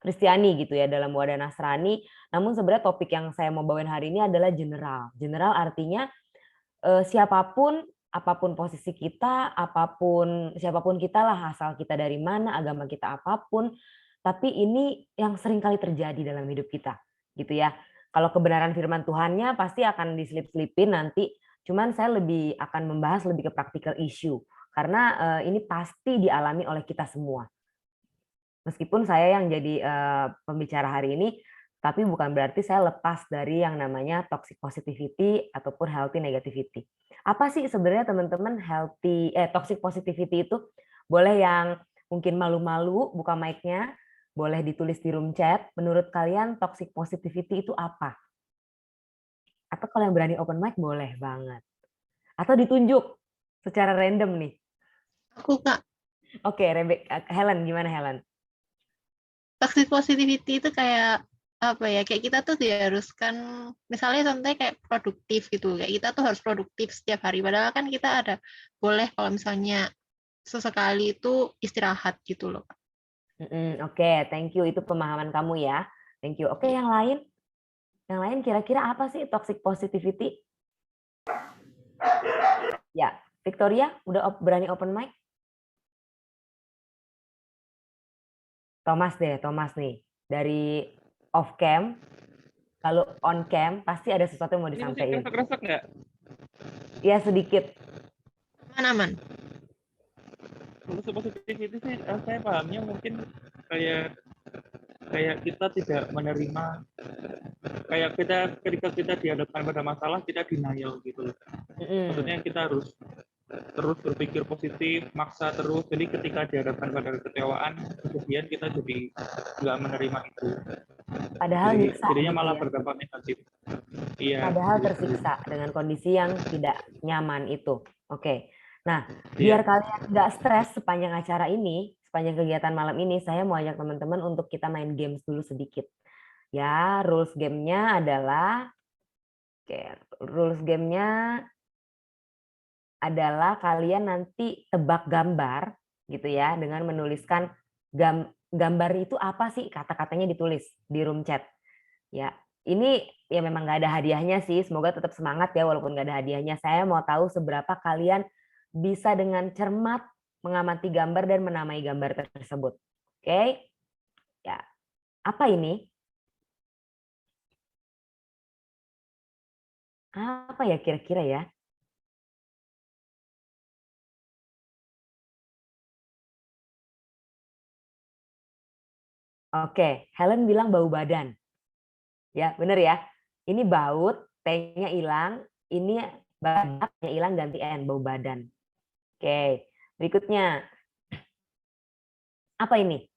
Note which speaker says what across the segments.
Speaker 1: Kristiani gitu ya, dalam wadah Nasrani. Namun sebenarnya topik yang saya mau bawain hari ini adalah general. General artinya siapapun, apapun posisi kita, siapapun kita lah, asal kita dari mana, agama kita apapun, tapi ini yang sering kali terjadi dalam hidup kita, gitu ya. Kalau kebenaran firman Tuhannya pasti akan diselip-selipin nanti, cuman saya lebih akan membahas lebih ke practical issue, karena ini pasti dialami oleh kita semua. Meskipun saya yang jadi pembicara hari ini, tapi bukan berarti saya lepas dari yang namanya toxic positivity ataupun healthy negativity. Apa sih sebenarnya teman-teman toxic positivity itu? Boleh yang mungkin malu-malu buka mic-nya, boleh ditulis di room chat. Menurut kalian toxic positivity itu apa? Atau kalau yang berani open mic boleh banget. Atau ditunjuk secara random nih.
Speaker 2: Aku Kak,
Speaker 1: Oke, Helen gimana Helen?
Speaker 2: toxic positivity itu kayak apa ya, kayak kita tuh diharuskan, misalnya contohnya kayak produktif gitu, kayak kita tuh harus produktif setiap hari, padahal kan kita ada boleh kalau misalnya sesekali itu istirahat gitu loh.
Speaker 1: Oke, thank you. Itu pemahaman kamu ya. Thank you. Oke, yang lain? Yang lain kira-kira apa sih toxic positivity? Ya, Victoria udah berani open mic? Thomas deh, Thomas nih. Dari off cam, kalau on cam pasti ada sesuatu yang mau
Speaker 3: Ini masih
Speaker 1: disampaikan.
Speaker 3: kresek-kresek nggak?
Speaker 1: Ya, sedikit.
Speaker 2: Aman-aman.
Speaker 3: Kalau positivity sih saya pahamnya mungkin kayak kayak kita tidak menerima, kayak kita ketika kita dihadapkan pada masalah kita denial gitu loh. Maksudnya kita harus terus berpikir positif, maksa terus. Jadi ketika dihadapkan pada kekecewaan, kemudian kita jadi nggak menerima itu.
Speaker 1: Padahal
Speaker 3: Jadi
Speaker 1: nyiksa
Speaker 3: jadinya
Speaker 1: gitu
Speaker 3: malah
Speaker 1: ya.
Speaker 3: berdampak negatif. Iya.
Speaker 1: Padahal
Speaker 3: Gitu.
Speaker 1: tersiksa dengan kondisi yang tidak nyaman itu. Oke. Nah, biar
Speaker 3: Iya.
Speaker 1: kalian nggak stres sepanjang acara ini, sepanjang kegiatan malam ini, saya mau ajak teman-teman untuk kita main games dulu sedikit. Ya, rules gamenya adalah, kalian nanti tebak gambar gitu ya, dengan menuliskan gambar itu apa sih, kata-katanya ditulis di room chat. Ya, ini ya memang nggak ada hadiahnya sih. Semoga tetap semangat ya walaupun nggak ada hadiahnya. Saya mau tahu seberapa kalian bisa dengan cermat mengamati gambar dan menamai gambar tersebut. Oke? Ya. Apa ini? Apa ya kira-kira ya? Oke, Helen bilang bau badan. Ya, bener ya. Ini baut, T-nya hilang, ini badannya hilang ganti N, bau badan. Oke, berikutnya. Apa ini?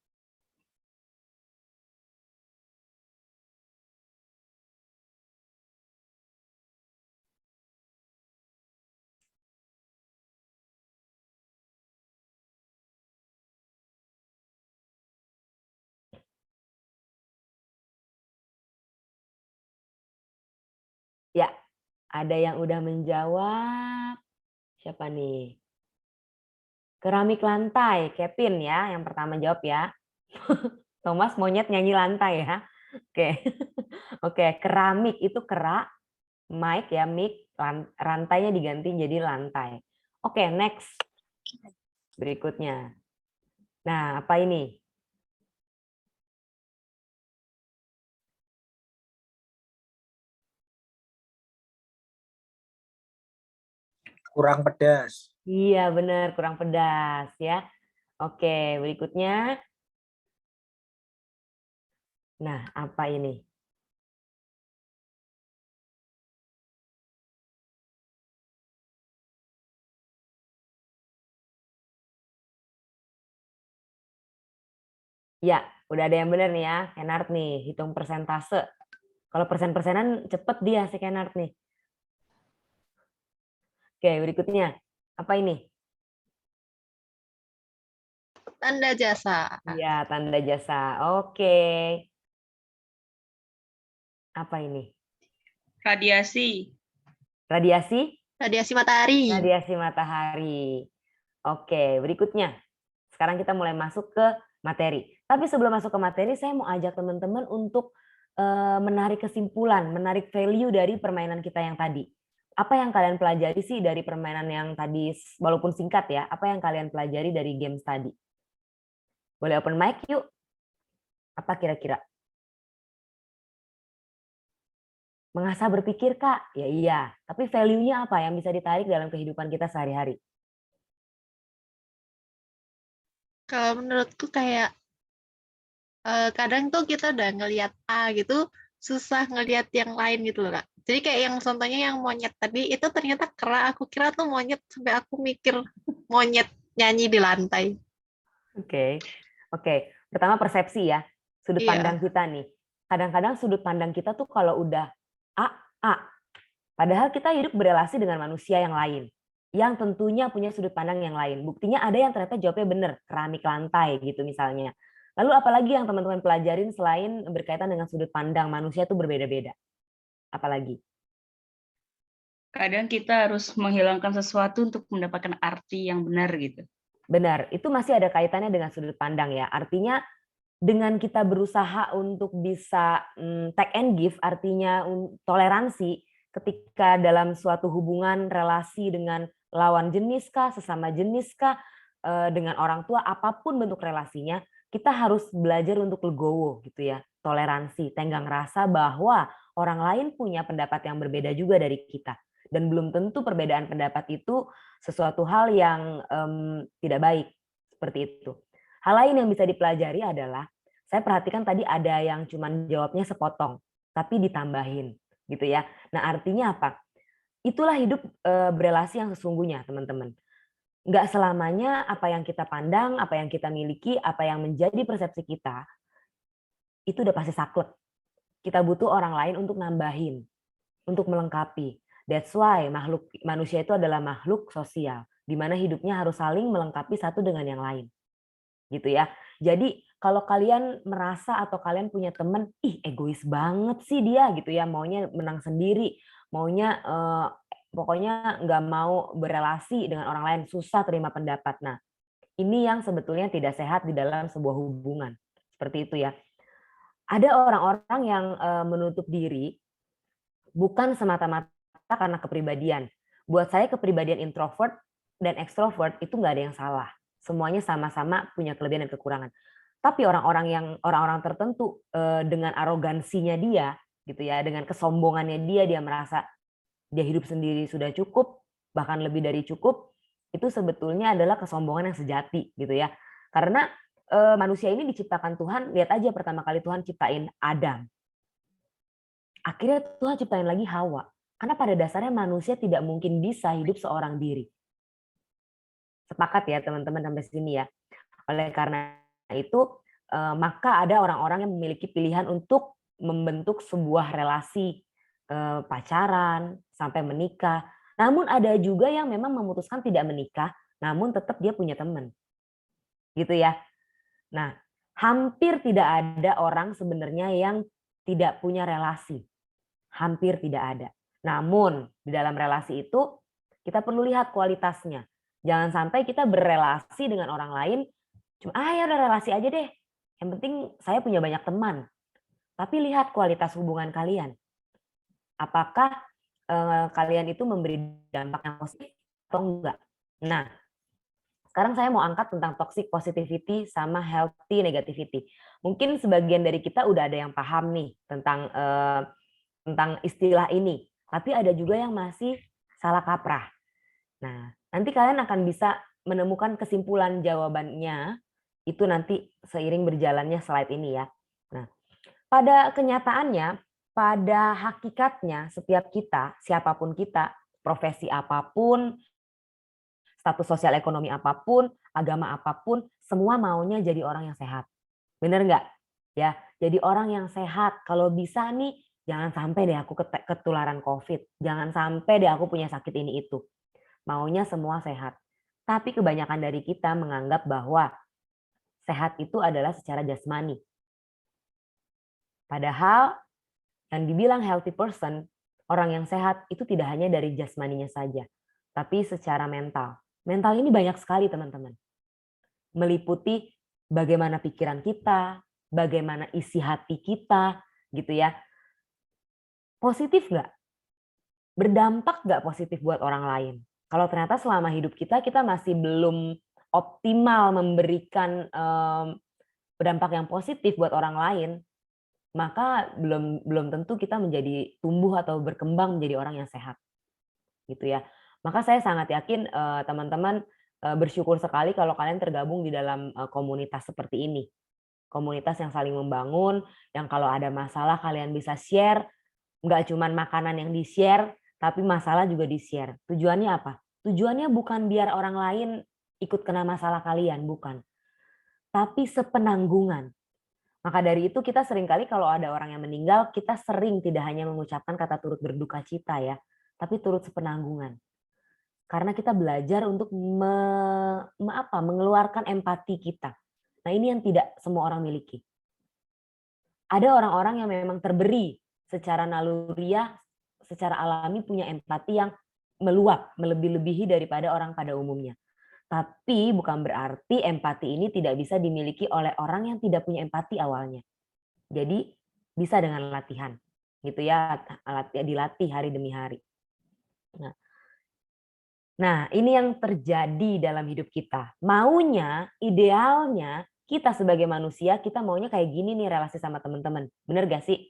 Speaker 1: Ya, ada yang udah menjawab. Siapa nih? Keramik lantai, Kevin ya, yang pertama jawab ya. Thomas monyet nyanyi lantai ya. Oke. Oke, keramik itu kerak, mic ya, mic, rantainya diganti jadi lantai. Oke, next. Berikutnya. Nah, apa ini?
Speaker 4: Kurang pedas.
Speaker 1: Iya, benar, kurang pedas ya. Oke, berikutnya. Nah, apa ini? Ya, udah ada yang benar nih ya. Kennard nih, hitung persentase. Kalau persen-persenan cepet dia si Kennard nih. Oke, berikutnya. Apa ini?
Speaker 2: Tanda jasa.
Speaker 1: Iya, tanda jasa. Oke. Apa ini?
Speaker 5: Radiasi.
Speaker 1: Radiasi?
Speaker 2: Radiasi matahari.
Speaker 1: Radiasi matahari. Oke, berikutnya. Sekarang kita mulai masuk ke materi. Tapi sebelum masuk ke materi, saya mau ajak teman-teman untuk menarik kesimpulan, menarik value dari permainan kita yang tadi. Apa yang kalian pelajari sih dari permainan yang tadi, walaupun singkat ya, apa yang kalian pelajari dari games tadi? Boleh open mic yuk. Apa kira-kira? Mengasah berpikir, Kak? Ya iya. Tapi value-nya apa yang bisa ditarik dalam kehidupan kita sehari-hari?
Speaker 2: Kalau menurutku kayak kadang tuh kita udah ngelihat A gitu, susah ngelihat yang lain gitu loh, Kak. Jadi kayak yang contohnya yang monyet tadi, itu ternyata kera, aku kira tuh monyet, sampai aku mikir monyet nyanyi di lantai.
Speaker 1: Oke. Pertama persepsi ya, sudut
Speaker 2: Iya,
Speaker 1: pandang kita nih. Kadang-kadang sudut pandang kita tuh kalau udah A. Padahal kita hidup berelasi dengan manusia yang lain, yang tentunya punya sudut pandang yang lain. Buktinya ada yang ternyata jawabnya benar, keramik lantai gitu misalnya. Lalu apalagi yang teman-teman pelajarin selain berkaitan dengan sudut pandang manusia itu berbeda-beda? Apalagi?
Speaker 5: Kadang kita harus menghilangkan sesuatu untuk mendapatkan arti yang benar gitu.
Speaker 1: Benar, itu masih ada kaitannya dengan sudut pandang ya. Artinya dengan kita berusaha untuk bisa take and give, artinya toleransi ketika dalam suatu hubungan relasi dengan lawan jenis kah, sesama jenis kah, dengan orang tua, apapun bentuk relasinya, kita harus belajar untuk legowo gitu ya, toleransi, tenggang rasa bahwa orang lain punya pendapat yang berbeda juga dari kita. Dan belum tentu perbedaan pendapat itu sesuatu hal yang tidak baik, seperti itu. Hal lain yang bisa dipelajari adalah, saya perhatikan tadi ada yang cuman jawabnya sepotong, tapi ditambahin gitu ya. Nah artinya apa? Itulah hidup berelasi yang sesungguhnya teman-teman. Nggak selamanya apa yang kita pandang, apa yang kita miliki, apa yang menjadi persepsi kita, itu udah pasti saklek. Kita butuh orang lain untuk nambahin, untuk melengkapi. That's why manusia itu adalah makhluk sosial, di mana hidupnya harus saling melengkapi satu dengan yang lain. Gitu ya. Jadi kalau kalian merasa atau kalian punya teman, ih egois banget sih dia gitu ya, maunya menang sendiri, maunya pokoknya nggak mau berelasi dengan orang lain, susah terima pendapat. Nah, ini yang sebetulnya tidak sehat di dalam sebuah hubungan. Seperti itu ya. Ada orang-orang yang menutup diri bukan semata-mata karena kepribadian. Buat saya kepribadian introvert dan extrovert itu nggak ada yang salah. Semuanya sama-sama punya kelebihan dan kekurangan. Tapi orang-orang tertentu dengan arogansinya dia, gitu ya, dengan kesombongannya dia merasa dia hidup sendiri sudah cukup, bahkan lebih dari cukup, itu sebetulnya adalah kesombongan yang sejati, gitu ya. Karena manusia ini diciptakan Tuhan, lihat aja pertama kali Tuhan ciptain Adam. Akhirnya Tuhan ciptain lagi Hawa. Karena pada dasarnya manusia tidak mungkin bisa hidup seorang diri. Sepakat ya teman-teman sampai sini ya. Oleh karena itu, maka ada orang-orang yang memiliki pilihan untuk membentuk sebuah relasi pacaran sampai menikah. Namun ada juga yang memang memutuskan tidak menikah, namun tetap dia punya teman. Gitu ya. Nah, hampir tidak ada orang sebenarnya yang tidak punya relasi. Hampir tidak ada. Namun di dalam relasi itu kita perlu lihat kualitasnya. Jangan sampai kita berelasi dengan orang lain, cuma ya udah relasi aja deh. Yang penting saya punya banyak teman. Tapi lihat kualitas hubungan kalian. Apakah kalian itu memberi dampak yang positif atau enggak? Nah, sekarang saya mau angkat tentang toxic positivity sama healthy negativity. Mungkin sebagian dari kita udah ada yang paham nih tentang istilah ini, tapi ada juga yang masih salah kaprah. Nah, nanti kalian akan bisa menemukan kesimpulan jawabannya itu nanti seiring berjalannya slide ini ya. Nah, pada kenyataannya, pada hakikatnya setiap kita, siapapun kita, profesi apapun, status sosial ekonomi apapun, agama apapun, semua maunya jadi orang yang sehat. Bener nggak? Ya, jadi orang yang sehat. Kalau bisa nih, jangan sampai deh aku ketularan COVID. Jangan sampai deh aku punya sakit ini itu. Maunya semua sehat. Tapi kebanyakan dari kita menganggap bahwa sehat itu adalah secara jasmani. Padahal yang dibilang healthy person, orang yang sehat itu tidak hanya dari jasmaninya saja, tapi secara mental. Mental ini banyak sekali teman-teman. Meliputi bagaimana pikiran kita, bagaimana isi hati kita, gitu ya. Positif nggak? Berdampak nggak positif buat orang lain? Kalau ternyata selama hidup kita masih belum optimal memberikan berdampak yang positif buat orang lain, maka belum tentu kita menjadi tumbuh atau berkembang menjadi orang yang sehat, gitu ya. Maka saya sangat yakin teman-teman bersyukur sekali kalau kalian tergabung di dalam komunitas seperti ini. Komunitas yang saling membangun, yang kalau ada masalah kalian bisa share, nggak cuma makanan yang di-share, tapi masalah juga di-share. Tujuannya apa? Tujuannya bukan biar orang lain ikut kena masalah kalian, bukan. Tapi sepenanggungan. Maka dari itu kita seringkali kalau ada orang yang meninggal, kita sering tidak hanya mengucapkan kata turut berduka cita ya, tapi turut sepenanggungan. Karena kita belajar untuk mengeluarkan empati kita. Nah, ini yang tidak semua orang miliki. Ada orang-orang yang memang terberi secara naluriah, secara alami punya empati yang meluap, melebih-lebihi daripada orang pada umumnya. Tapi bukan berarti empati ini tidak bisa dimiliki oleh orang yang tidak punya empati awalnya. Jadi bisa dengan latihan, gitu ya, dilatih hari demi hari. Nah, ini yang terjadi dalam hidup kita. Maunya, idealnya, kita sebagai manusia, kita maunya kayak gini nih relasi sama teman-teman. Bener gak sih?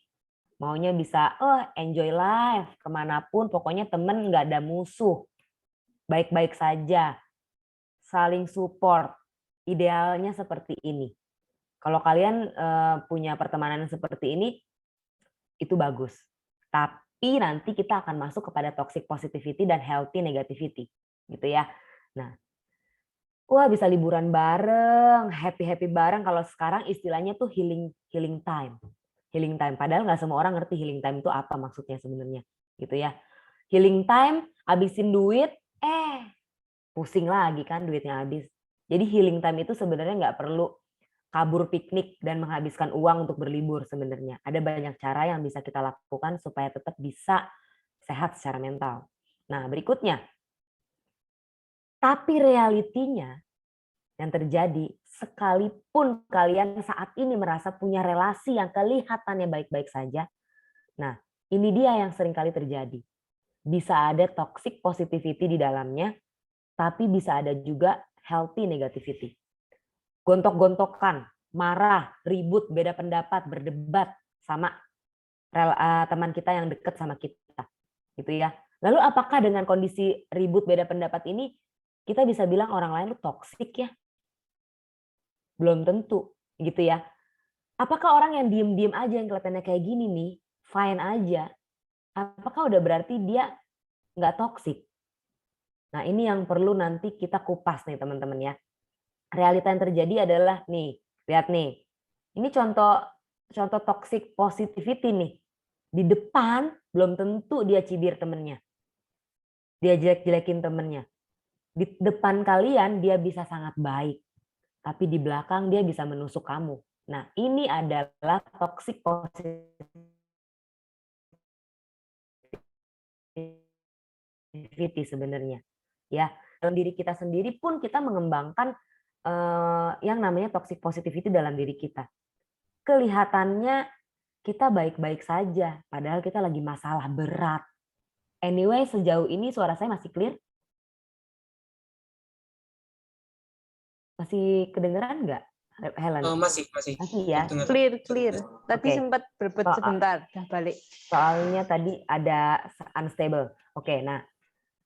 Speaker 1: Maunya bisa, enjoy life, kemanapun, pokoknya temen nggak ada musuh. Baik-baik saja. Saling support. Idealnya seperti ini. Kalau kalian punya pertemanan seperti ini, itu bagus. Tapi nanti kita akan masuk kepada toxic positivity dan healthy negativity, gitu ya. Nah, wah bisa liburan bareng, happy bareng. Kalau sekarang istilahnya tuh healing time. Healing time. Padahal nggak semua orang ngerti healing time itu apa maksudnya sebenarnya, gitu ya. Healing time, habisin duit, pusing lagi kan duitnya habis. Jadi healing time itu sebenarnya nggak perlu kabur piknik dan menghabiskan uang untuk berlibur sebenarnya. Ada banyak cara yang bisa kita lakukan supaya tetap bisa sehat secara mental. Nah, berikutnya. Tapi realitinya yang terjadi, sekalipun kalian saat ini merasa punya relasi yang kelihatannya baik-baik saja, nah ini dia yang sering kali terjadi. Bisa ada toxic positivity di dalamnya, tapi bisa ada juga healthy negativity. Gontok-gontokan, marah, ribut, beda pendapat, berdebat sama teman kita yang dekat sama kita, gitu ya. Lalu apakah dengan kondisi ribut beda pendapat ini kita bisa bilang orang lain lu toksik ya? Belum tentu, gitu ya. Apakah orang yang diem-diem aja yang kelihatannya kayak gini nih, fine aja, apakah udah berarti dia nggak toksik? Nah, ini yang perlu nanti kita kupas nih teman-teman ya. Realita yang terjadi adalah nih, lihat nih. Ini contoh toxic positivity nih. Di depan belum tentu dia cibir temennya. Dia jelek-jelekin temennya. Di depan kalian dia bisa sangat baik. Tapi di belakang dia bisa menusuk kamu. Nah, ini adalah toxic positivity sebenarnya. Ya, dalam diri kita sendiri pun kita mengembangkan yang namanya toxic positivity dalam diri kita. Kelihatannya kita baik-baik saja, padahal kita lagi masalah berat. Anyway, sejauh ini suara saya masih clear? Masih kedengeran nggak, Helen?
Speaker 4: Masih
Speaker 1: ya.
Speaker 4: dengar.
Speaker 6: Clear. Tadi sempat berbet sebentar, dah balik.
Speaker 1: Soalnya tadi ada unstable. Oke, nah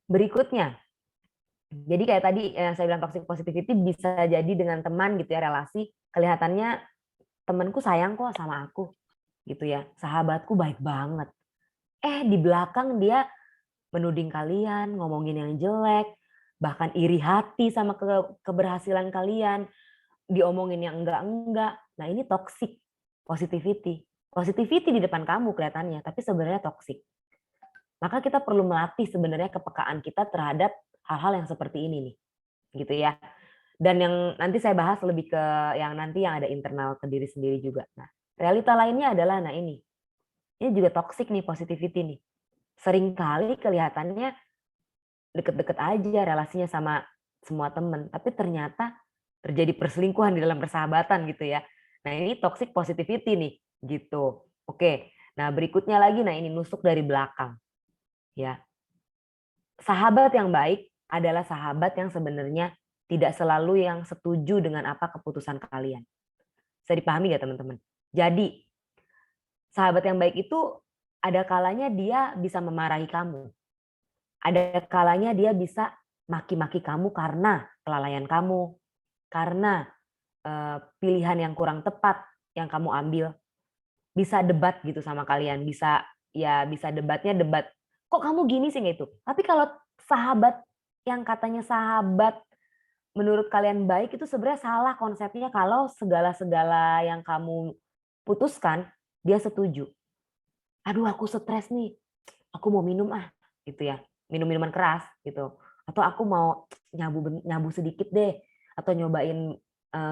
Speaker 1: berikutnya. Jadi kayak tadi yang saya bilang toxic positivity bisa jadi dengan teman gitu ya, relasi kelihatannya temanku sayang kok sama aku gitu ya, sahabatku baik banget. Di belakang dia menuding kalian, ngomongin yang jelek, bahkan iri hati sama keberhasilan kalian, diomongin yang enggak. Nah, ini toxic positivity. Positivity di depan kamu kelihatannya, tapi sebenarnya toxic. Maka kita perlu melatih sebenarnya kepekaan kita terhadap hal-hal yang seperti ini nih, gitu ya. Dan yang nanti saya bahas lebih ke yang nanti yang ada internal ke diri sendiri juga. Nah, realita lainnya adalah, nah ini juga toxic nih positivity nih. Seringkali kelihatannya deket-deket aja relasinya sama semua teman, tapi ternyata terjadi perselingkuhan di dalam persahabatan gitu ya. Nah, ini toxic positivity nih, gitu. Oke. Nah, berikutnya lagi, nah ini nusuk dari belakang. Ya. Sahabat yang baik adalah sahabat yang sebenarnya tidak selalu yang setuju dengan apa keputusan kalian. Bisa dipahami nggak teman-teman? Jadi, sahabat yang baik itu ada kalanya dia bisa memarahi kamu. Ada kalanya dia bisa maki-maki kamu karena kelalaian kamu, karena pilihan yang kurang tepat yang kamu ambil. Bisa debat gitu sama kalian, bisa debatnya debat. Kok kamu gini sih gitu. Tapi kalau sahabat yang katanya sahabat menurut kalian baik itu sebenarnya salah konsepnya kalau segala-segala yang kamu putuskan dia setuju. Aduh aku stres nih, aku mau minum gitu ya, minum minuman keras gitu. Atau aku mau nyabu sedikit deh, atau nyobain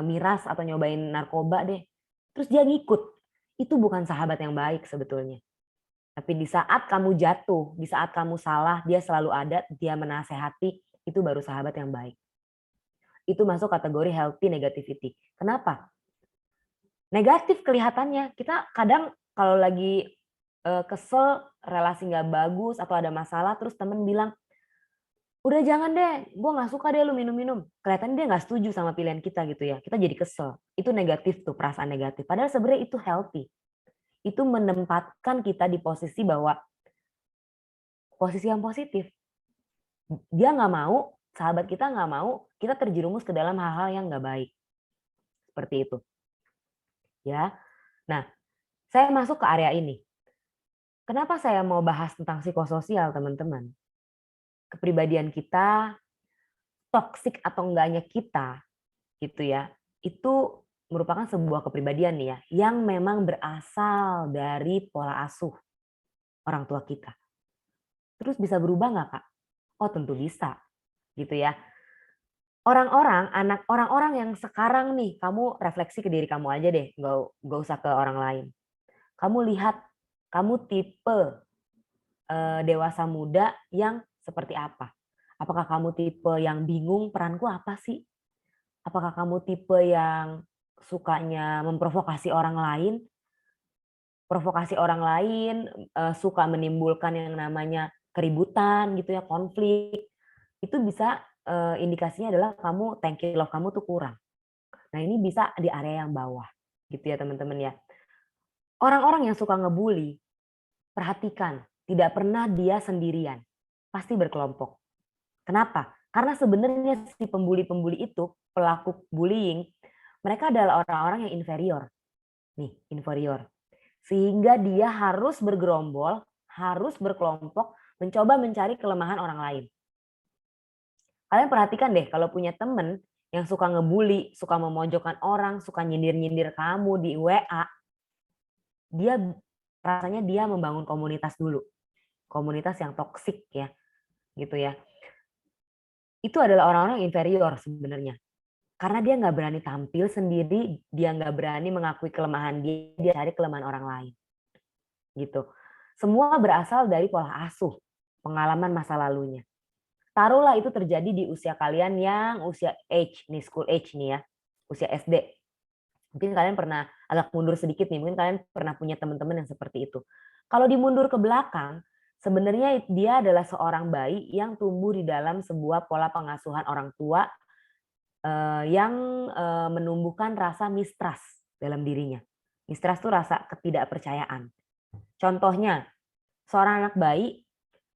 Speaker 1: miras atau nyobain narkoba deh. Terus dia ngikut. Itu bukan sahabat yang baik sebetulnya. Tapi di saat kamu jatuh, di saat kamu salah, dia selalu ada, dia menasehati, itu baru sahabat yang baik. Itu masuk kategori healthy negativity. Kenapa? Negatif kelihatannya. Kita kadang kalau lagi kesel, relasi nggak bagus, atau ada masalah, terus temen bilang, udah jangan deh, gue nggak suka deh lu minum-minum. Kelihatannya dia nggak setuju sama pilihan kita gitu ya. Kita jadi kesel. Itu negatif tuh, perasaan negatif. Padahal sebenarnya itu healthy. Itu menempatkan kita di posisi bahwa posisi yang positif. Dia nggak mau, sahabat kita nggak mau, kita terjerumus ke dalam hal-hal yang nggak baik. Seperti itu. Ya. Nah, saya masuk ke area ini. Kenapa saya mau bahas tentang psikososial, teman-teman? Kepribadian kita, toksik atau enggaknya kita, gitu ya, itu merupakan sebuah kepribadian nih ya, yang memang berasal dari pola asuh orang tua kita. Terus bisa berubah nggak, Kak? Oh, tentu bisa, gitu ya. Orang-orang yang sekarang nih, kamu refleksi ke diri kamu aja deh, nggak usah ke orang lain. Kamu lihat, kamu tipe dewasa muda yang seperti apa? Apakah kamu tipe yang bingung peranku apa sih? Apakah kamu tipe yang sukanya memprovokasi orang lain? Provokasi orang lain, suka menimbulkan yang namanya keributan gitu ya, konflik. Itu bisa indikasinya adalah kamu tangki love kamu tuh kurang. Nah, ini bisa di area yang bawah gitu ya, teman-teman ya. Orang-orang yang suka ngebully, perhatikan, tidak pernah dia sendirian. Pasti berkelompok. Kenapa? Karena sebenarnya si pembuli-pembuli itu, pelaku bullying, mereka adalah orang-orang yang inferior. Nih, inferior. Sehingga dia harus bergerombol, harus berkelompok, mencoba mencari kelemahan orang lain. Kalian perhatikan deh, kalau punya temen yang suka ngebully, suka memojokkan orang, suka nyindir-nyindir kamu di WA, dia rasanya dia membangun komunitas dulu. Komunitas yang toksik ya, gitu ya. Itu adalah orang-orang inferior sebenarnya. Karena dia nggak berani tampil sendiri, dia nggak berani mengakui kelemahan dia cari kelemahan orang lain. Gitu. Semua berasal dari pola asuh, pengalaman masa lalunya. Taruhlah itu terjadi di usia kalian yang usia age, nih school age nih ya, usia SD. Mungkin kalian pernah agak mundur sedikit nih, mungkin kalian pernah punya teman-teman yang seperti itu. Kalau dimundur ke belakang, sebenarnya dia adalah seorang bayi yang tumbuh di dalam sebuah pola pengasuhan orang tua yang menumbuhkan rasa mistrust dalam dirinya. Mistrust itu rasa ketidakpercayaan. Contohnya, seorang anak bayi,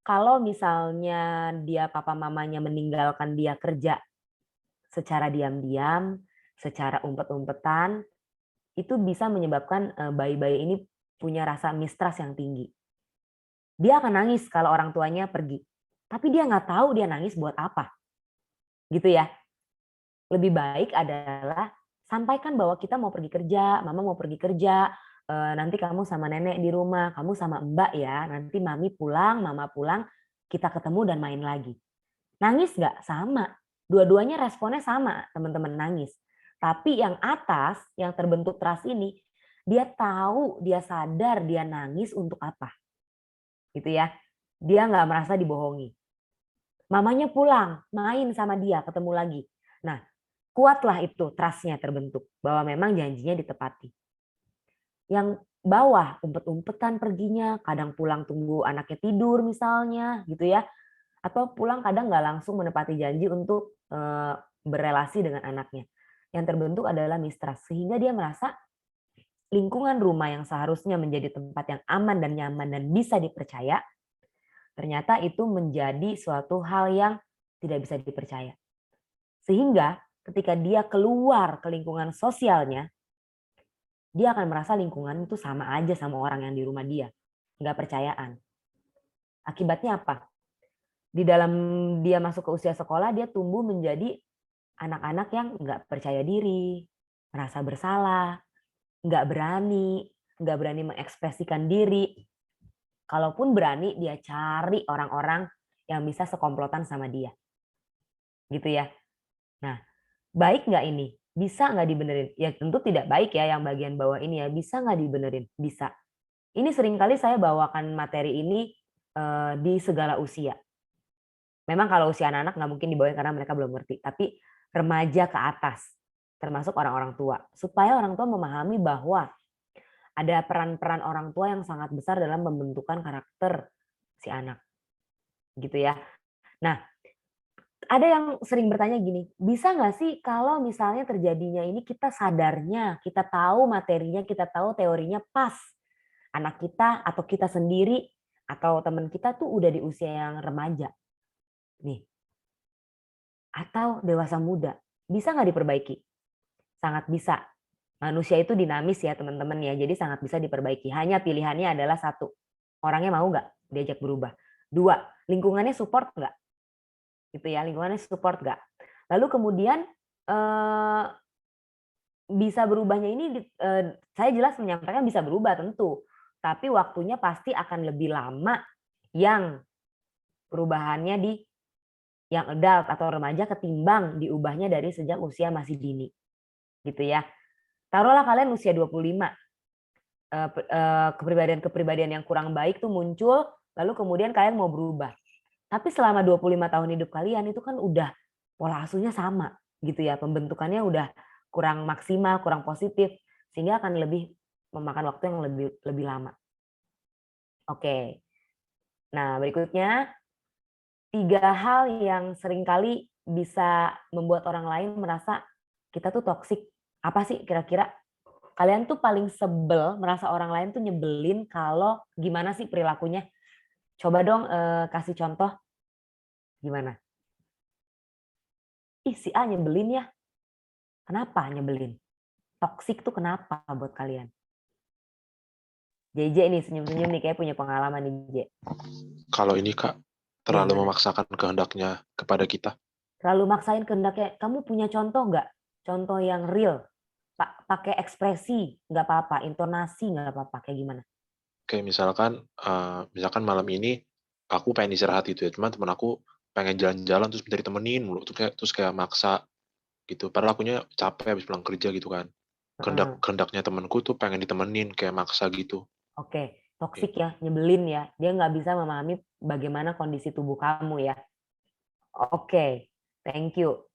Speaker 1: kalau misalnya dia papa mamanya meninggalkan dia kerja secara diam-diam, secara umpet-umpetan, itu bisa menyebabkan bayi-bayi ini punya rasa mistrust yang tinggi. Dia akan nangis kalau orang tuanya pergi. Tapi dia nggak tahu dia nangis buat apa. Gitu ya. Lebih baik adalah sampaikan bahwa kita mau pergi kerja, mama mau pergi kerja, nanti kamu sama nenek di rumah, kamu sama mbak ya, nanti mami pulang, mama pulang, kita ketemu dan main lagi. Nangis nggak? Sama. Dua-duanya responnya sama, teman-teman nangis. Tapi yang atas, yang terbentuk trust ini, dia tahu, dia sadar dia nangis untuk apa. Gitu ya. Dia nggak merasa dibohongi. Mamanya pulang, main sama dia, ketemu lagi. Nah, kuatlah itu trust-nya terbentuk bahwa memang janjinya ditepati. Yang bawah umpet-umpetan perginya, kadang pulang tunggu anaknya tidur misalnya gitu ya, atau pulang kadang nggak langsung menepati janji untuk berelasi dengan anaknya. Yang terbentuk adalah mistrust, sehingga dia merasa lingkungan rumah yang seharusnya menjadi tempat yang aman dan nyaman dan bisa dipercaya, ternyata itu menjadi suatu hal yang tidak bisa dipercaya. Sehingga ketika dia keluar ke lingkungan sosialnya, dia akan merasa lingkungan itu sama aja sama orang yang di rumah dia. Nggak percayaan. Akibatnya apa? Di dalam dia masuk ke usia sekolah, dia tumbuh menjadi anak-anak yang nggak percaya diri, merasa bersalah, nggak berani mengekspresikan diri. Kalaupun berani, dia cari orang-orang yang bisa sekomplotan sama dia. Gitu ya. Nah, baik nggak ini? Bisa nggak dibenerin? Ya tentu tidak baik ya yang bagian bawah ini ya. Bisa nggak dibenerin? Bisa. Ini seringkali saya bawakan materi ini di segala usia. Memang kalau usia anak-anak nggak mungkin dibawain karena mereka belum ngerti. Tapi remaja ke atas, termasuk orang-orang tua. Supaya orang tua memahami bahwa ada peran-peran orang tua yang sangat besar dalam pembentukan karakter si anak. Gitu ya. Nah, ada yang sering bertanya gini, bisa nggak sih kalau misalnya terjadinya ini kita sadarnya, kita tahu materinya, kita tahu teorinya pas. Anak kita atau kita sendiri atau teman kita tuh udah di usia yang remaja. Nih. Atau dewasa muda. Bisa nggak diperbaiki? Sangat bisa. Manusia itu dinamis ya teman-teman ya, jadi sangat bisa diperbaiki. Hanya pilihannya adalah satu. Orangnya mau nggak diajak berubah? Dua, lingkungannya support nggak? Gitu ya, lingkungannya support nggak? Lalu kemudian bisa berubahnya ini, saya jelas menyampaikan bisa berubah tentu. Tapi waktunya pasti akan lebih lama yang perubahannya di yang adult atau remaja ketimbang diubahnya dari sejak usia masih dini. Gitu ya. Taruhlah kalian usia 25. Kepribadian-kepribadian yang kurang baik tuh muncul, lalu kemudian kalian mau berubah. Tapi selama 25 tahun hidup kalian itu kan udah pola asuhnya sama gitu ya. Pembentukannya udah kurang maksimal, kurang positif, sehingga akan lebih memakan waktu yang lebih lama. Oke. Nah, berikutnya 3 hal yang seringkali bisa membuat orang lain merasa kita tuh toksik. Apa sih kira-kira? Kalian tuh paling sebel merasa orang lain tuh nyebelin kalau gimana sih perilakunya? Coba dong kasih contoh. Gimana? Ih, si A nyebelin ya. Kenapa nyebelin? Toksik tuh kenapa buat kalian? JJ nih senyum-senyum nih kayak punya pengalaman nih JJ.
Speaker 7: Kalau ini Kak, terlalu
Speaker 1: Gimana?
Speaker 7: memaksakan kehendaknya kepada kita.
Speaker 1: Terlalu maksain kehendaknya. Kamu punya contoh nggak? Contoh yang real. Pakai ekspresi nggak apa-apa, intonasi nggak apa-apa, kayak gimana?
Speaker 7: Kayak misalkan malam ini aku pengen istirahat gitu ya, cuman teman aku pengen jalan-jalan terus minta ditemenin mulu, terus kayak maksa gitu. Padahal akunya capek habis pulang kerja gitu kan. Kehendaknya temanku tuh pengen ditemenin kayak maksa gitu.
Speaker 1: Oke, toksik ya, nyebelin ya. Dia nggak bisa memahami bagaimana kondisi tubuh kamu ya. Oke, thank you.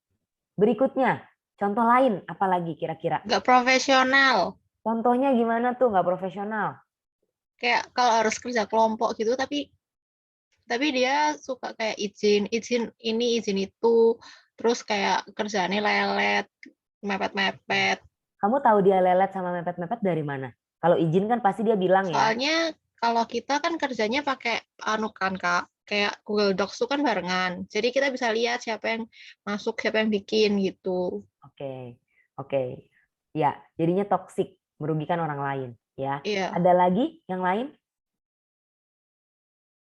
Speaker 1: Berikutnya, contoh lain apa lagi kira-kira?
Speaker 2: Nggak profesional.
Speaker 1: Contohnya gimana tuh nggak profesional?
Speaker 2: Kayak kalau harus kerja kelompok gitu, tapi dia suka kayak izin ini, izin itu, terus kayak kerjaannya lelet, mepet-mepet.
Speaker 1: Kamu tahu dia lelet sama mepet-mepet dari mana? Kalau izin kan pasti dia bilang ya.
Speaker 2: Soalnya kalau kita kan kerjanya pakai kan Kak, kayak Google Docs tuh kan barengan. Jadi kita bisa lihat siapa yang masuk, siapa yang bikin gitu.
Speaker 1: Oke. Ya, jadinya toksik, merugikan orang lain ya.
Speaker 2: Iya.
Speaker 1: Ada lagi yang lain?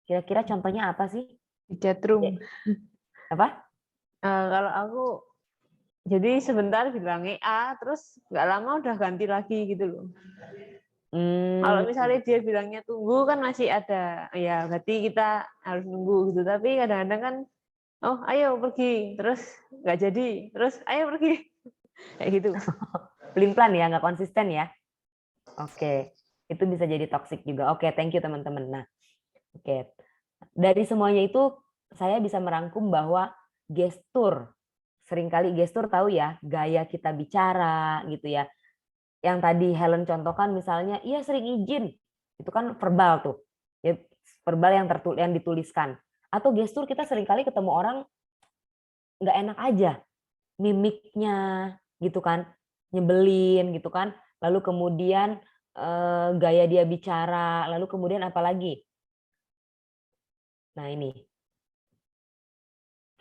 Speaker 1: Kira-kira contohnya apa sih?
Speaker 6: Di chatroom.
Speaker 1: Apa?
Speaker 6: Kalau aku jadi sebentar bilangnya A, terus nggak lama udah ganti lagi gitu loh. Kalau misalnya dia bilangnya tunggu kan masih ada, ya berarti kita harus nunggu gitu. Tapi kadang-kadang kan, oh ayo pergi, terus nggak jadi, terus ayo pergi, kayak gitu.
Speaker 1: Pelin-pelan ya, nggak konsisten ya. Oke, itu bisa jadi toksik juga. Oke, thank you teman-teman. Nah, oke. Dari semuanya itu saya bisa merangkum bahwa gestur seringkali gestur tahu ya, gaya kita bicara gitu ya. Yang tadi Helen contohkan misalnya, iya sering izin, itu kan verbal tuh, ya, verbal yang dituliskan. Atau gestur kita seringkali ketemu orang nggak enak aja, mimiknya gitu kan, nyebelin gitu kan, lalu kemudian gaya dia bicara, lalu kemudian apa lagi? Nah ini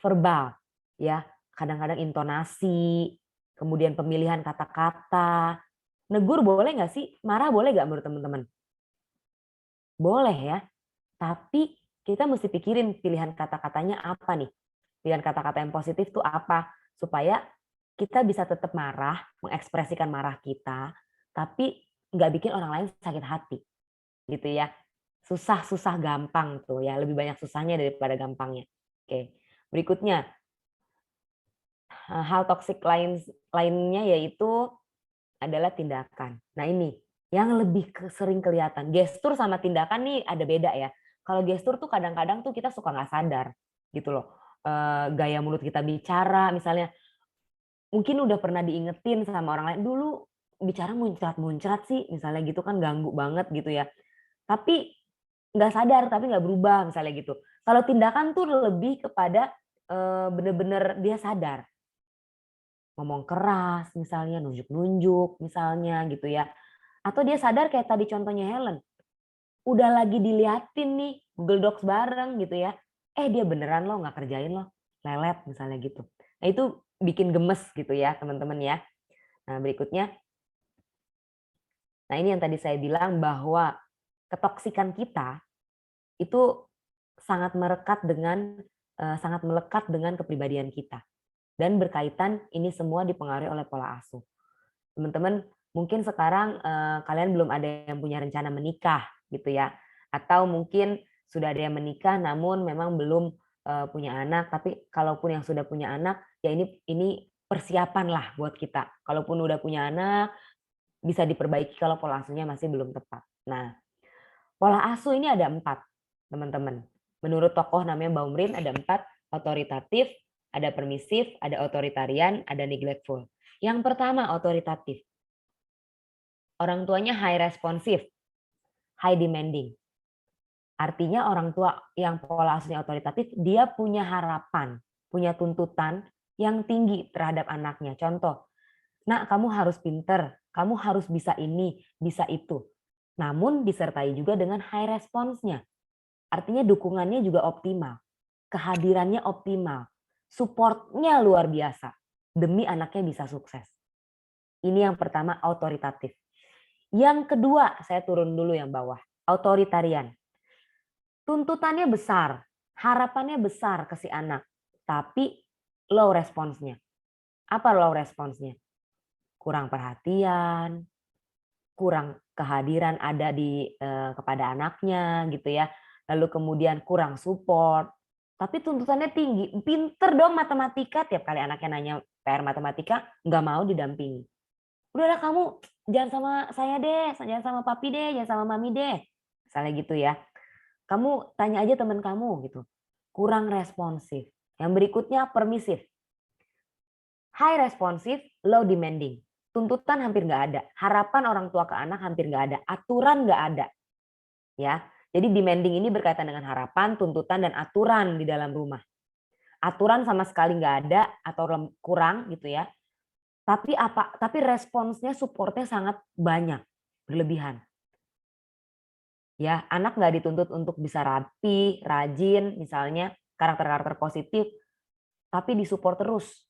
Speaker 1: verbal ya, kadang-kadang intonasi, kemudian pemilihan kata-kata. Negur boleh nggak sih? Marah boleh nggak menurut teman-teman? Boleh ya, tapi kita mesti pikirin pilihan kata-katanya apa nih. Pilihan kata-kata yang positif tuh apa? Supaya kita bisa tetap marah, mengekspresikan marah kita, tapi nggak bikin orang lain sakit hati. Gitu ya. Susah-susah gampang tuh ya, lebih banyak susahnya daripada gampangnya. Oke. Berikutnya, hal toksik lainnya yaitu adalah tindakan. Nah ini yang lebih sering kelihatan. Gestur sama tindakan nih ada beda ya. Kalau gestur tuh kadang-kadang tuh kita suka nggak sadar gitu loh. Gaya mulut kita bicara misalnya, mungkin udah pernah diingetin sama orang lain, dulu bicara muncrat-muncrat sih misalnya gitu kan, ganggu banget gitu ya. Tapi nggak sadar, tapi nggak berubah misalnya gitu. Kalau tindakan tuh lebih kepada bener-bener dia sadar. Ngomong keras misalnya, nunjuk-nunjuk misalnya gitu ya. Atau dia sadar kayak tadi contohnya Helen, udah lagi diliatin nih Google Docs bareng gitu ya. Dia beneran loh nggak kerjain loh, lelet misalnya gitu. Nah itu bikin gemes gitu ya teman-teman ya. Nah berikutnya, nah ini yang tadi saya bilang bahwa ketoksikan kita itu sangat melekat dengan kepribadian kita. Dan berkaitan ini semua dipengaruhi oleh pola asuh. Teman-teman, mungkin sekarang kalian belum ada yang punya rencana menikah gitu ya. Atau mungkin sudah ada yang menikah namun memang belum punya anak, tapi kalaupun yang sudah punya anak, ya ini persiapan lah buat kita. Kalaupun udah punya anak, bisa diperbaiki kalau pola asuhnya masih belum tepat. Nah, pola asuh ini ada 4, teman-teman. Menurut tokoh namanya Baumrind ada 4, otoritatif, ada permisif, ada otoritarian, ada neglectful. Yang pertama otoritatif. Orang tuanya high responsif, high demanding. Artinya orang tua yang pola asuhnya otoritatif, dia punya harapan, punya tuntutan yang tinggi terhadap anaknya. Contoh, nak kamu harus pinter, kamu harus bisa ini, bisa itu. Namun disertai juga dengan high response-nya. Artinya dukungannya juga optimal, kehadirannya optimal, support-nya luar biasa demi anaknya bisa sukses. Ini yang pertama, otoritatif. Yang kedua, saya turun dulu yang bawah, otoritarian. Tuntutannya besar, harapannya besar ke si anak, tapi low responsnya. Apa low responsnya? Kurang perhatian, kurang kehadiran ada kepada anaknya gitu ya. Lalu kemudian kurang support. Tapi tuntutannya tinggi, pinter dong matematika, tiap kali anaknya nanya PR matematika, nggak mau didampingi. Udahlah kamu jangan sama saya deh, jangan sama papi deh, jangan sama mami deh. Misalnya gitu ya. Kamu tanya aja teman kamu gitu. Kurang responsif. Yang berikutnya permisif. High responsif, low demanding. Tuntutan hampir nggak ada. Harapan orang tua ke anak hampir nggak ada. Aturan nggak ada. Ya. Jadi demanding ini berkaitan dengan harapan, tuntutan, dan aturan di dalam rumah. Aturan sama sekali nggak ada atau kurang gitu ya. Tapi responsnya, supportnya sangat banyak, berlebihan. Ya, anak nggak dituntut untuk bisa rapi, rajin, misalnya karakter-karakter positif, tapi disupport terus.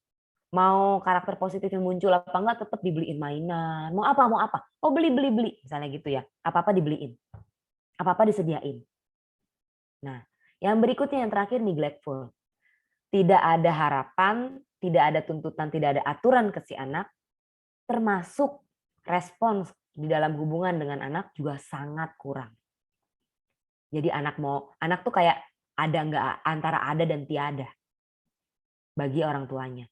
Speaker 1: Mau karakter positif yang muncul apa enggak, tetap dibeliin mainan. Mau apa. Oh beli, misalnya gitu ya. Apa-apa dibeliin. Apa-apa disediain. Nah, yang berikutnya yang terakhir neglectful. Tidak ada harapan, tidak ada tuntutan, tidak ada aturan ke si anak, termasuk respons di dalam hubungan dengan anak juga sangat kurang. Jadi anak tuh kayak ada nggak, antara ada dan tiada bagi orang tuanya.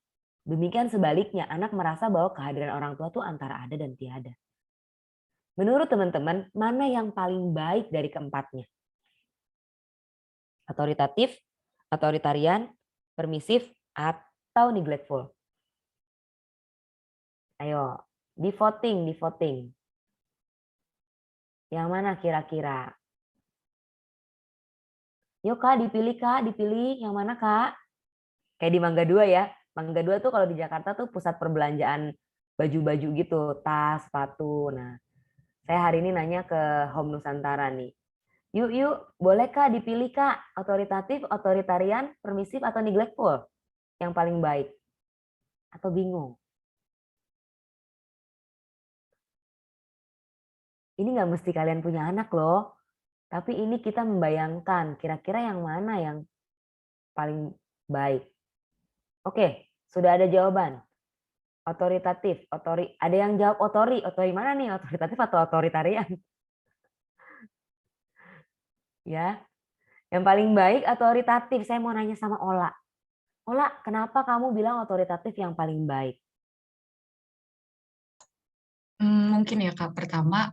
Speaker 1: Demikian sebaliknya, anak merasa bahwa kehadiran orang tua tuh antara ada dan tiada. Menurut teman-teman, mana yang paling baik dari keempatnya? Otoritatif, otoritarian, permisif, atau neglectful? Ayo, di voting. Yang mana kira-kira? Yuk Kak, dipilih yang mana Kak? Kayak di Mangga 2 ya. Mangga 2 tuh kalau di Jakarta tuh pusat perbelanjaan baju-baju gitu, tas, sepatu. Nah, saya hari ini nanya ke Home Nusantara nih. Yuk, boleh Kak dipilih Kak, otoritatif, otoritarian, permisif, atau neglectful? Yang paling baik? Atau bingung? Ini nggak mesti kalian punya anak loh. Tapi ini kita membayangkan kira-kira yang mana yang paling baik. Oke, sudah ada jawaban. Otoritatif, ada yang jawab otori mana nih? Otoritatif atau otoritarian? Ya, yang paling baik otoritatif. Saya mau nanya sama Ola. Ola, kenapa kamu bilang otoritatif yang paling baik?
Speaker 5: Mungkin ya Kak, pertama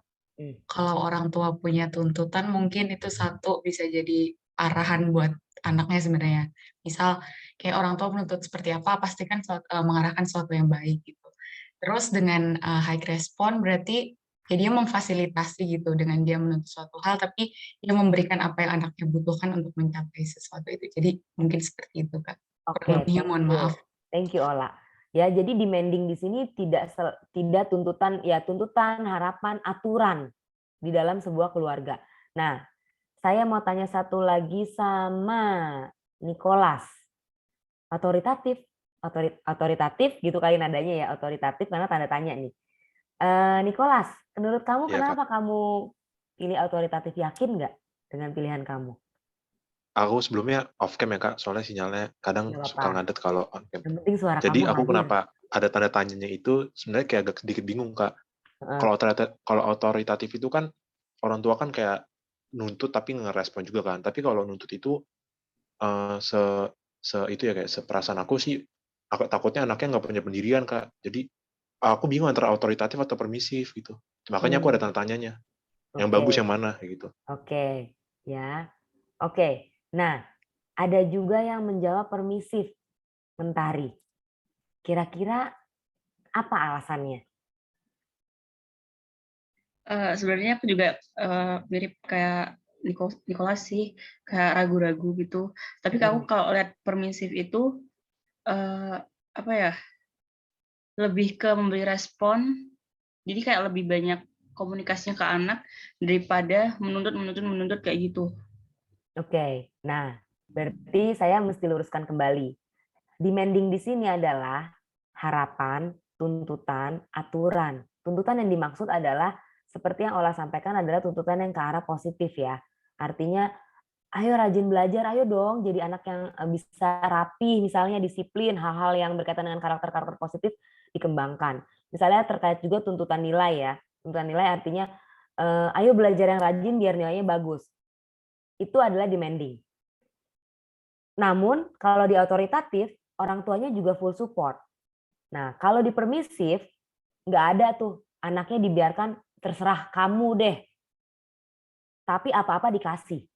Speaker 5: kalau orang tua punya tuntutan mungkin itu satu bisa jadi arahan buat anaknya sebenarnya. Misal kayak orang tua menuntut seperti apa, pastikan mengarahkan sesuatu yang baik gitu. Terus dengan high respon berarti ya dia memfasilitasi gitu dengan dia menuntut suatu hal, tapi dia memberikan apa yang anaknya butuhkan untuk mencapai sesuatu itu. Jadi mungkin seperti itu Kak.
Speaker 1: Oke,
Speaker 5: Kurang lebihnya mohon maaf.
Speaker 1: Thank you Ola. Ya, jadi demanding di sini tidak tuntutan, harapan, aturan di dalam sebuah keluarga. Nah, saya mau tanya satu lagi sama Nicholas. Otoritatif gitu kali nadanya ya, otoritatif karena tanda tanya nih. Nicholas, menurut kamu
Speaker 7: Iya,
Speaker 1: kenapa kamu pilih otoritatif? Yakin nggak dengan pilihan kamu?
Speaker 7: Aku sebelumnya off cam ya Kak, soalnya sinyalnya kadang
Speaker 1: Nggak
Speaker 7: suka
Speaker 1: apa-apa.
Speaker 7: ngadet kalau on cam.
Speaker 1: Yang penting suara
Speaker 7: Jadi
Speaker 1: kamu
Speaker 7: aku
Speaker 1: hadir.
Speaker 7: kenapa ada tanda tanyanya itu sebenarnya kayak agak sedikit bingung Kak. Kalau otoritatif itu kan orang tua kan kayak nuntut tapi ngerespon juga kan. Tapi kalau nuntut itu itu ya kayak seperasaan aku sih, aku takutnya anaknya nggak punya pendirian Kak. Jadi aku bingung antara otoritatif atau permisif gitu. Makanya aku ada tanda tanyanya. Yang bagus yang mana gitu.
Speaker 1: Oke, ya. Oke. Nah, ada juga yang menjawab permisif, Mentari. Kira-kira apa alasannya?
Speaker 5: Sebenarnya aku juga mirip kayak Nicholas sih, kayak ragu-ragu gitu. Tapi aku kalau lihat permisif itu apa ya, lebih ke memberi respon. Jadi kayak lebih banyak komunikasinya ke anak daripada menuntut kayak gitu.
Speaker 1: Oke, nah berarti saya mesti luruskan kembali. Demanding di sini adalah harapan, tuntutan, aturan. Tuntutan yang dimaksud adalah seperti yang Ola sampaikan adalah tuntutan yang ke arah positif ya. Artinya, ayo rajin belajar, ayo dong jadi anak yang bisa rapi, misalnya disiplin, hal-hal yang berkaitan dengan karakter-karakter positif dikembangkan. Misalnya terkait juga tuntutan nilai ya. Tuntutan nilai artinya, ayo belajar yang rajin biar nilainya bagus. Itu adalah demanding. Namun kalau di otoritatif, orang tuanya juga full support. Nah, kalau di permisif, nggak ada tuh anaknya dibiarkan terserah kamu deh. Tapi apa-apa dikasih.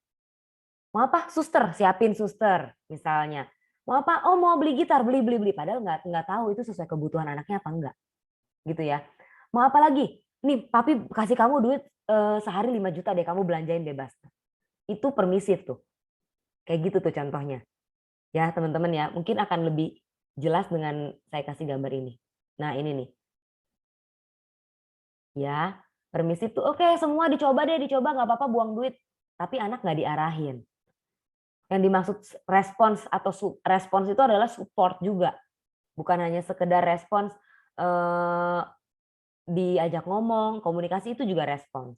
Speaker 1: Mau apa? Suster, siapin suster misalnya. Mau apa? Oh mau beli gitar, beli. Padahal nggak tahu itu sesuai kebutuhan anaknya apa enggak. Gitu ya. Mau apa lagi? Nih papi kasih kamu duit sehari 5 juta deh, kamu belanjain bebas. Itu permisif tuh. Kayak gitu tuh contohnya. Ya teman-teman ya, mungkin akan lebih jelas dengan saya kasih gambar ini. Nah ini nih. Ya, permisif tuh oke semua dicoba nggak apa-apa buang duit. Tapi anak nggak diarahin. Yang dimaksud respons atau respons itu adalah support juga. Bukan hanya sekedar respons diajak ngomong, komunikasi itu juga respons.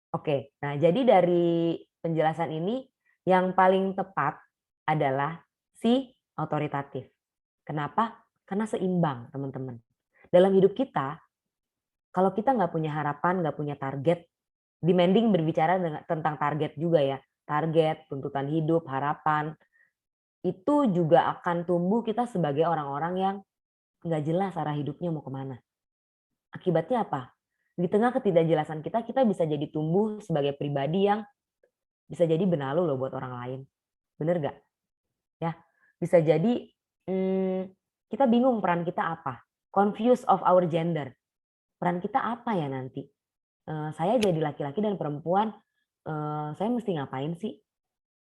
Speaker 1: Oke, nah jadi dari penjelasan ini yang paling tepat adalah si otoritatif. Kenapa? Karena seimbang, teman-teman. Dalam hidup kita, kalau kita nggak punya harapan, nggak punya target, demanding berbicara tentang target juga ya. Target, tuntutan hidup, harapan, itu juga akan tumbuh kita sebagai orang-orang yang nggak jelas arah hidupnya mau kemana. Akibatnya apa? Di tengah ketidakjelasan kita bisa jadi tumbuh sebagai pribadi yang bisa jadi benalu loh buat orang lain. Bener nggak? Ya, bisa jadi kita bingung peran kita apa. confused of our gender. Peran kita apa ya nanti? Saya jadi laki-laki dan perempuan, saya mesti ngapain sih?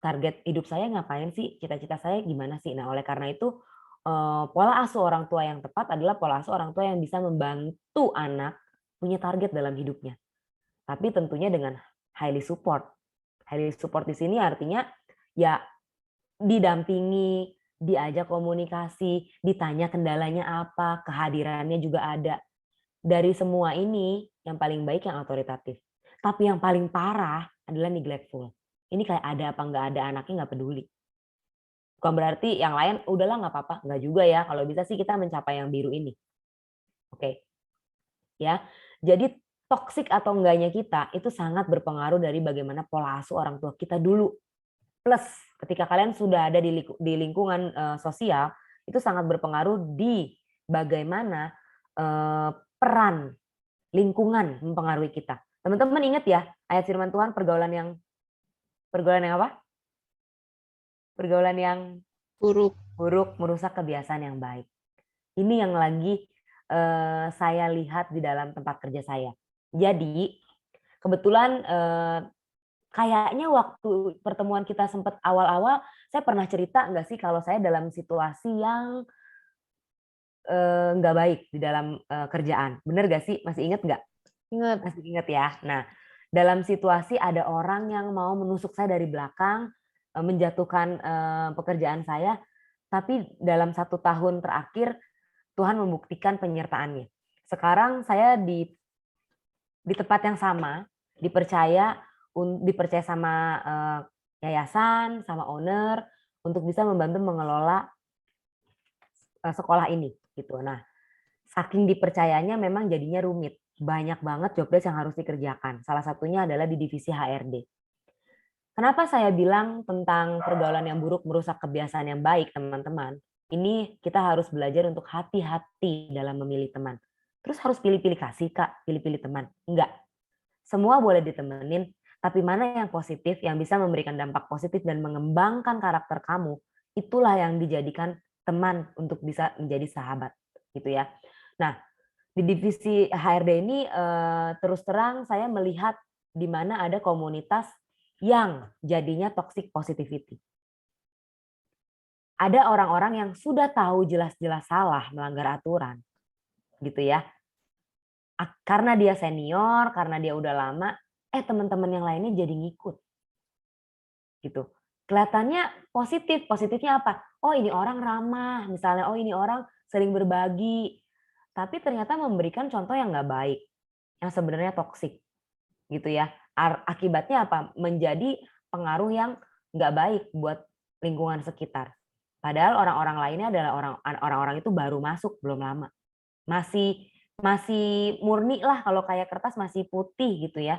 Speaker 1: Target hidup saya ngapain sih? Cita-cita saya gimana sih? Nah, oleh karena itu pola asuh orang tua yang tepat adalah pola asuh orang tua yang bisa membantu anak punya target dalam hidupnya. Tapi tentunya dengan highly support. Highly support di sini artinya ya didampingi, diajak komunikasi, ditanya kendalanya apa, kehadirannya juga ada. Dari semua ini, yang paling baik yang autoritatif. Tapi yang paling parah adalah neglectful. Ini kayak ada apa nggak ada anaknya nggak peduli. Bukan berarti yang lain udahlah nggak apa-apa, nggak juga ya. Kalau bisa sih kita mencapai yang biru ini. Oke, ya. Jadi toksik atau enggaknya kita itu sangat berpengaruh dari bagaimana pola asuh orang tua kita dulu. Plus ketika kalian sudah ada di lingkungan sosial, itu sangat berpengaruh di bagaimana peran lingkungan mempengaruhi kita. Teman-teman ingat ya ayat firman Tuhan pergaulan yang apa? Pergaulan yang
Speaker 2: Buruk.
Speaker 1: merusak kebiasaan yang baik. Ini yang lagi saya lihat di dalam tempat kerja saya. Jadi kebetulan kayaknya waktu pertemuan kita sempat awal-awal, saya pernah cerita nggak sih kalau saya dalam situasi yang nggak baik di dalam kerjaan. Bener gak sih? Masih inget nggak?
Speaker 6: Ingat.
Speaker 1: Masih inget ya. Nah, dalam situasi ada orang yang mau menusuk saya dari belakang, menjatuhkan pekerjaan saya, tapi dalam 1 tahun terakhir Tuhan membuktikan penyertaannya. Sekarang saya di tempat yang sama, dipercaya sama yayasan, sama owner untuk bisa membantu mengelola sekolah ini gitu. Nah, saking dipercayanya memang jadinya rumit. Banyak banget job desk yang harus dikerjakan. Salah satunya adalah di divisi HRD. Kenapa saya bilang tentang pergaulan yang buruk merusak kebiasaan yang baik, teman-teman? Ini kita harus belajar untuk hati-hati dalam memilih teman. Terus harus pilih-pilih kasih, Kak, pilih-pilih teman. Enggak. Semua boleh ditemenin, tapi mana yang positif, yang bisa memberikan dampak positif dan mengembangkan karakter kamu, itulah yang dijadikan teman untuk bisa menjadi sahabat, gitu ya. Nah, di divisi HRD ini terus terang saya melihat di mana ada komunitas yang jadinya toxic positivity. Ada orang-orang yang sudah tahu jelas-jelas salah melanggar aturan, gitu ya. Karena dia senior, karena dia udah lama, teman-teman yang lainnya jadi ngikut, gitu. Kelihatannya positif, positifnya apa? Oh ini orang ramah, misalnya, oh ini orang sering berbagi, tapi ternyata memberikan contoh yang nggak baik, yang sebenarnya toksik, gitu ya. Akibatnya apa? Menjadi pengaruh yang nggak baik buat lingkungan sekitar. Padahal orang-orang lainnya adalah orang-orang itu baru masuk, belum lama, masih murni lah, kalau kayak kertas masih putih gitu ya.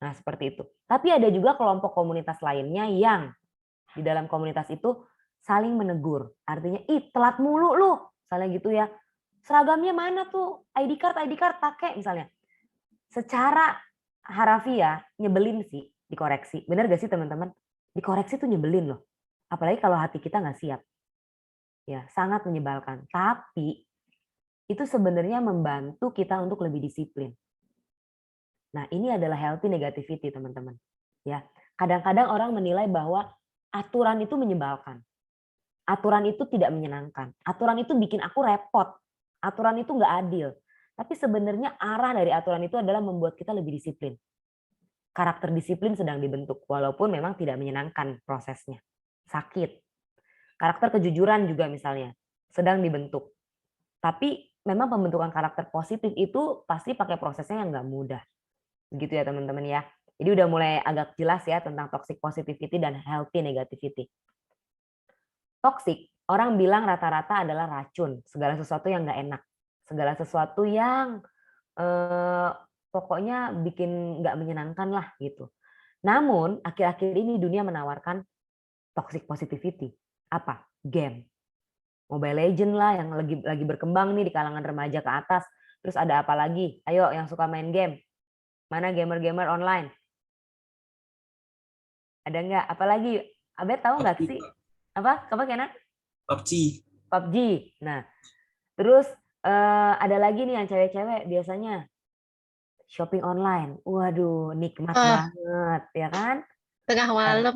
Speaker 1: Nah seperti itu. Tapi ada juga kelompok komunitas lainnya yang di dalam komunitas itu saling menegur. Artinya, ih telat mulu lu, misalnya gitu ya. Seragamnya mana tuh? ID card pakai misalnya. Secara harafiah nyebelin sih dikoreksi. Bener gak sih teman-teman? Dikoreksi tuh nyebelin loh. Apalagi kalau hati kita nggak siap. Ya, sangat menyebalkan. Tapi itu sebenarnya membantu kita untuk lebih disiplin. Nah, ini adalah healthy negativity, teman-teman. Ya, kadang-kadang orang menilai bahwa aturan itu menyebalkan. Aturan itu tidak menyenangkan. Aturan itu bikin aku repot. Aturan itu nggak adil. Tapi sebenarnya arah dari aturan itu adalah membuat kita lebih disiplin. Karakter disiplin sedang dibentuk, walaupun memang tidak menyenangkan prosesnya. Sakit. Karakter kejujuran juga misalnya, sedang dibentuk. Tapi memang pembentukan karakter positif itu pasti pakai prosesnya yang nggak mudah. Begitu ya teman-teman ya. Jadi udah mulai agak jelas ya tentang toxic positivity dan healthy negativity. Toxic, orang bilang rata-rata adalah racun, segala sesuatu yang nggak enak, segala sesuatu yang pokoknya bikin nggak menyenangkan lah gitu. Namun akhir-akhir ini dunia menawarkan toxic positivity. Apa? Game. Mobile Legends lah yang lagi berkembang nih di kalangan remaja ke atas. Terus ada apa lagi? Ayo yang suka main game. Mana gamer-gamer online? Ada nggak? Apalagi? Abed tahu nggak sih? Apa Kenan?
Speaker 8: PUBG.
Speaker 1: PUBG. Nah, terus Ada lagi nih yang cewek-cewek biasanya shopping online. Waduh, nikmat
Speaker 2: Wah,
Speaker 1: banget, ya kan?
Speaker 2: tengah malam.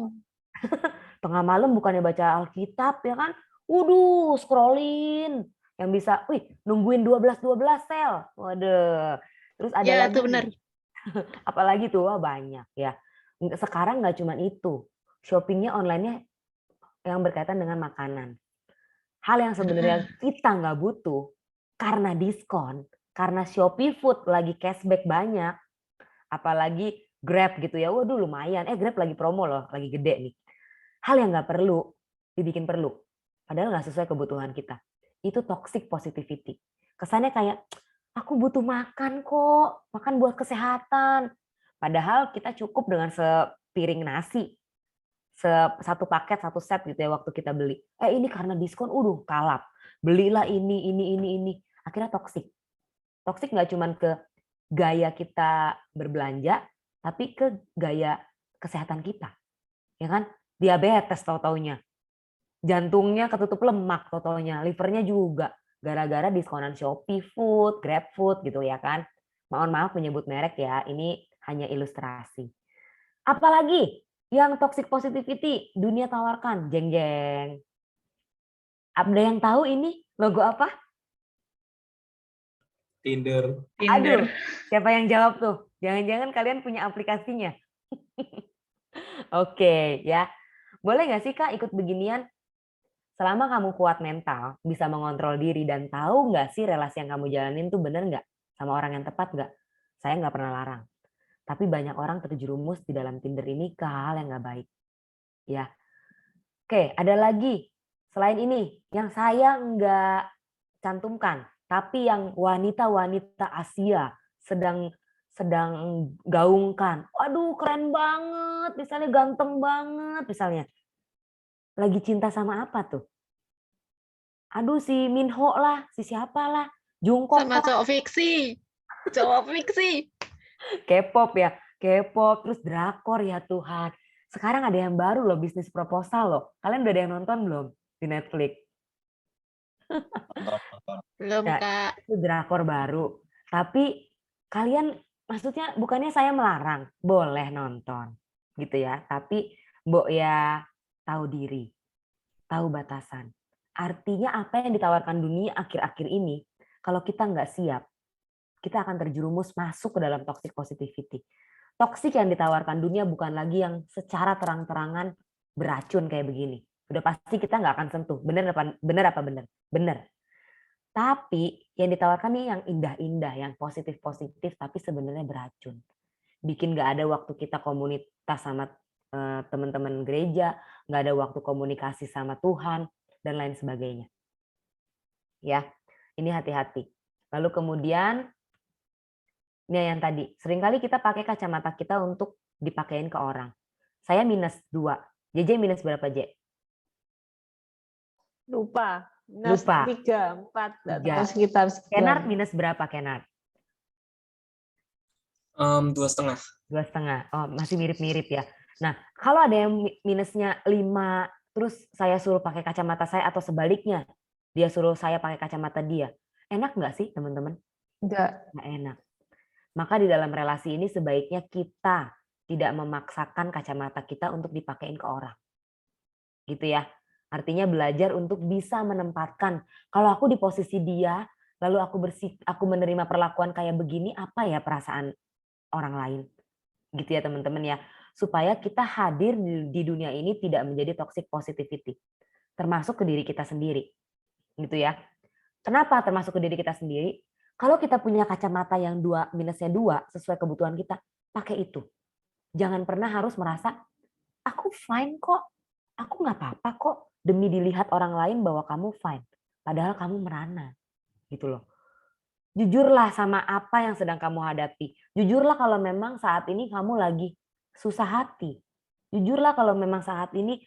Speaker 1: Tengah malam bukannya baca Alkitab, ya kan? Waduh, scrolling. Yang bisa, nungguin 12-12 sale. Waduh. Terus ada
Speaker 2: Ya,
Speaker 1: lagi
Speaker 2: itu benar.
Speaker 1: apalagi tuh, wah banyak ya. Sekarang nggak cuma itu. Shoppingnya online-nya yang berkaitan dengan makanan. Hal yang sebenarnya kita nggak butuh, karena diskon, karena Shopee Food lagi cashback banyak, apalagi Grab gitu ya, waduh lumayan, Grab lagi promo loh, lagi gede nih. Hal yang nggak perlu, dibikin perlu. Padahal nggak sesuai kebutuhan kita. Itu toxic positivity. Kesannya kayak, aku butuh makan kok, makan buat kesehatan. Padahal kita cukup dengan sepiring nasi, satu paket, satu set gitu ya waktu kita beli. Ini karena diskon, kalap. Belilah ini. Akhirnya toxic. Toxic nggak cuma ke gaya kita berbelanja, tapi ke gaya kesehatan kita. Ya kan? Diabetes tau-taunya. Jantungnya ketutup lemak tau-taunya. Livernya juga. Gara-gara diskonan Shopee Food, Grab Food gitu ya kan. Mohon maaf menyebut merek ya, ini hanya ilustrasi. Apalagi yang toxic positivity dunia tawarkan, jeng-jeng. Ada yang tahu ini logo apa?
Speaker 4: Tinder.
Speaker 1: Aduh, siapa yang jawab tuh? Jangan-jangan kalian punya aplikasinya. Oke, ya. Boleh nggak sih Kak ikut beginian? Selama kamu kuat mental, bisa mengontrol diri dan tahu nggak sih relasi yang kamu jalanin tuh bener nggak? Sama orang yang tepat nggak? Saya nggak pernah larang. Tapi banyak orang terjerumus di dalam Tinder ini ke hal yang nggak baik. Ya. Oke, ada lagi. Selain ini, yang saya nggak cantumkan, tapi yang wanita-wanita Asia sedang gaungkan. Waduh, keren banget, misalnya ganteng banget, misalnya. Lagi cinta sama apa tuh? Aduh, si Minho lah, si siapa lah, Jungkook
Speaker 2: Sama
Speaker 1: lah.
Speaker 2: cowok fiksi. Cowok fiksi.
Speaker 1: K-pop ya, K-pop, terus drakor ya Tuhan. Sekarang ada yang baru loh, bisnis proposal loh. Kalian udah ada yang nonton belum di Netflix?
Speaker 2: Belum,
Speaker 1: Ya,
Speaker 2: Kak.
Speaker 1: itu drakor baru. Tapi kalian, maksudnya bukannya saya melarang, boleh nonton gitu ya. Tapi mbok ya tahu diri, tahu batasan. Artinya apa yang ditawarkan dunia akhir-akhir ini, kalau kita nggak siap, kita akan terjerumus masuk ke dalam toxic positivity. Toxic yang ditawarkan dunia bukan lagi yang secara terang-terangan beracun kayak begini. Udah pasti kita nggak akan sentuh. Bener apa bener? Bener. Tapi yang ditawarkan nih yang indah-indah, yang positif-positif, tapi sebenarnya beracun. Bikin nggak ada waktu kita komunitas sama teman-teman gereja, nggak ada waktu komunikasi sama Tuhan, dan lain sebagainya. Ya, ini hati-hati. Lalu kemudian, ini yang tadi, seringkali kita pakai kacamata kita untuk dipakein ke orang. Saya -2. JJ minus berapa, J?
Speaker 6: Lupa.
Speaker 1: Lupa.
Speaker 6: 3, 4,
Speaker 1: 3.
Speaker 6: sekitar
Speaker 1: Kenard minus berapa, Kenard?
Speaker 4: 2,5.
Speaker 1: 2,5. Oh, masih mirip-mirip ya. Nah, kalau ada yang minusnya 5, terus saya suruh pakai kacamata saya atau sebaliknya, dia suruh saya pakai kacamata dia. Enak nggak sih, teman-teman?
Speaker 6: Enggak.
Speaker 1: Nggak enak. Maka di dalam relasi ini sebaiknya kita tidak memaksakan kacamata kita untuk dipakein ke orang. Gitu ya. Artinya belajar untuk bisa menempatkan, kalau aku di posisi dia, lalu aku menerima perlakuan kayak begini, apa ya perasaan orang lain? Gitu ya teman-teman ya. Supaya kita hadir di dunia ini tidak menjadi toxic positivity. Termasuk ke diri kita sendiri. Gitu ya. Kenapa termasuk ke diri kita sendiri? Kalau kita punya kacamata yang minusnya 2 sesuai kebutuhan kita, pakai itu. Jangan pernah harus merasa, aku fine kok. Aku nggak apa-apa kok. Demi dilihat orang lain bahwa kamu fine. Padahal kamu merana. Gitu loh. Jujurlah sama apa yang sedang kamu hadapi. Jujurlah kalau memang saat ini kamu lagi susah hati. Jujurlah kalau memang saat ini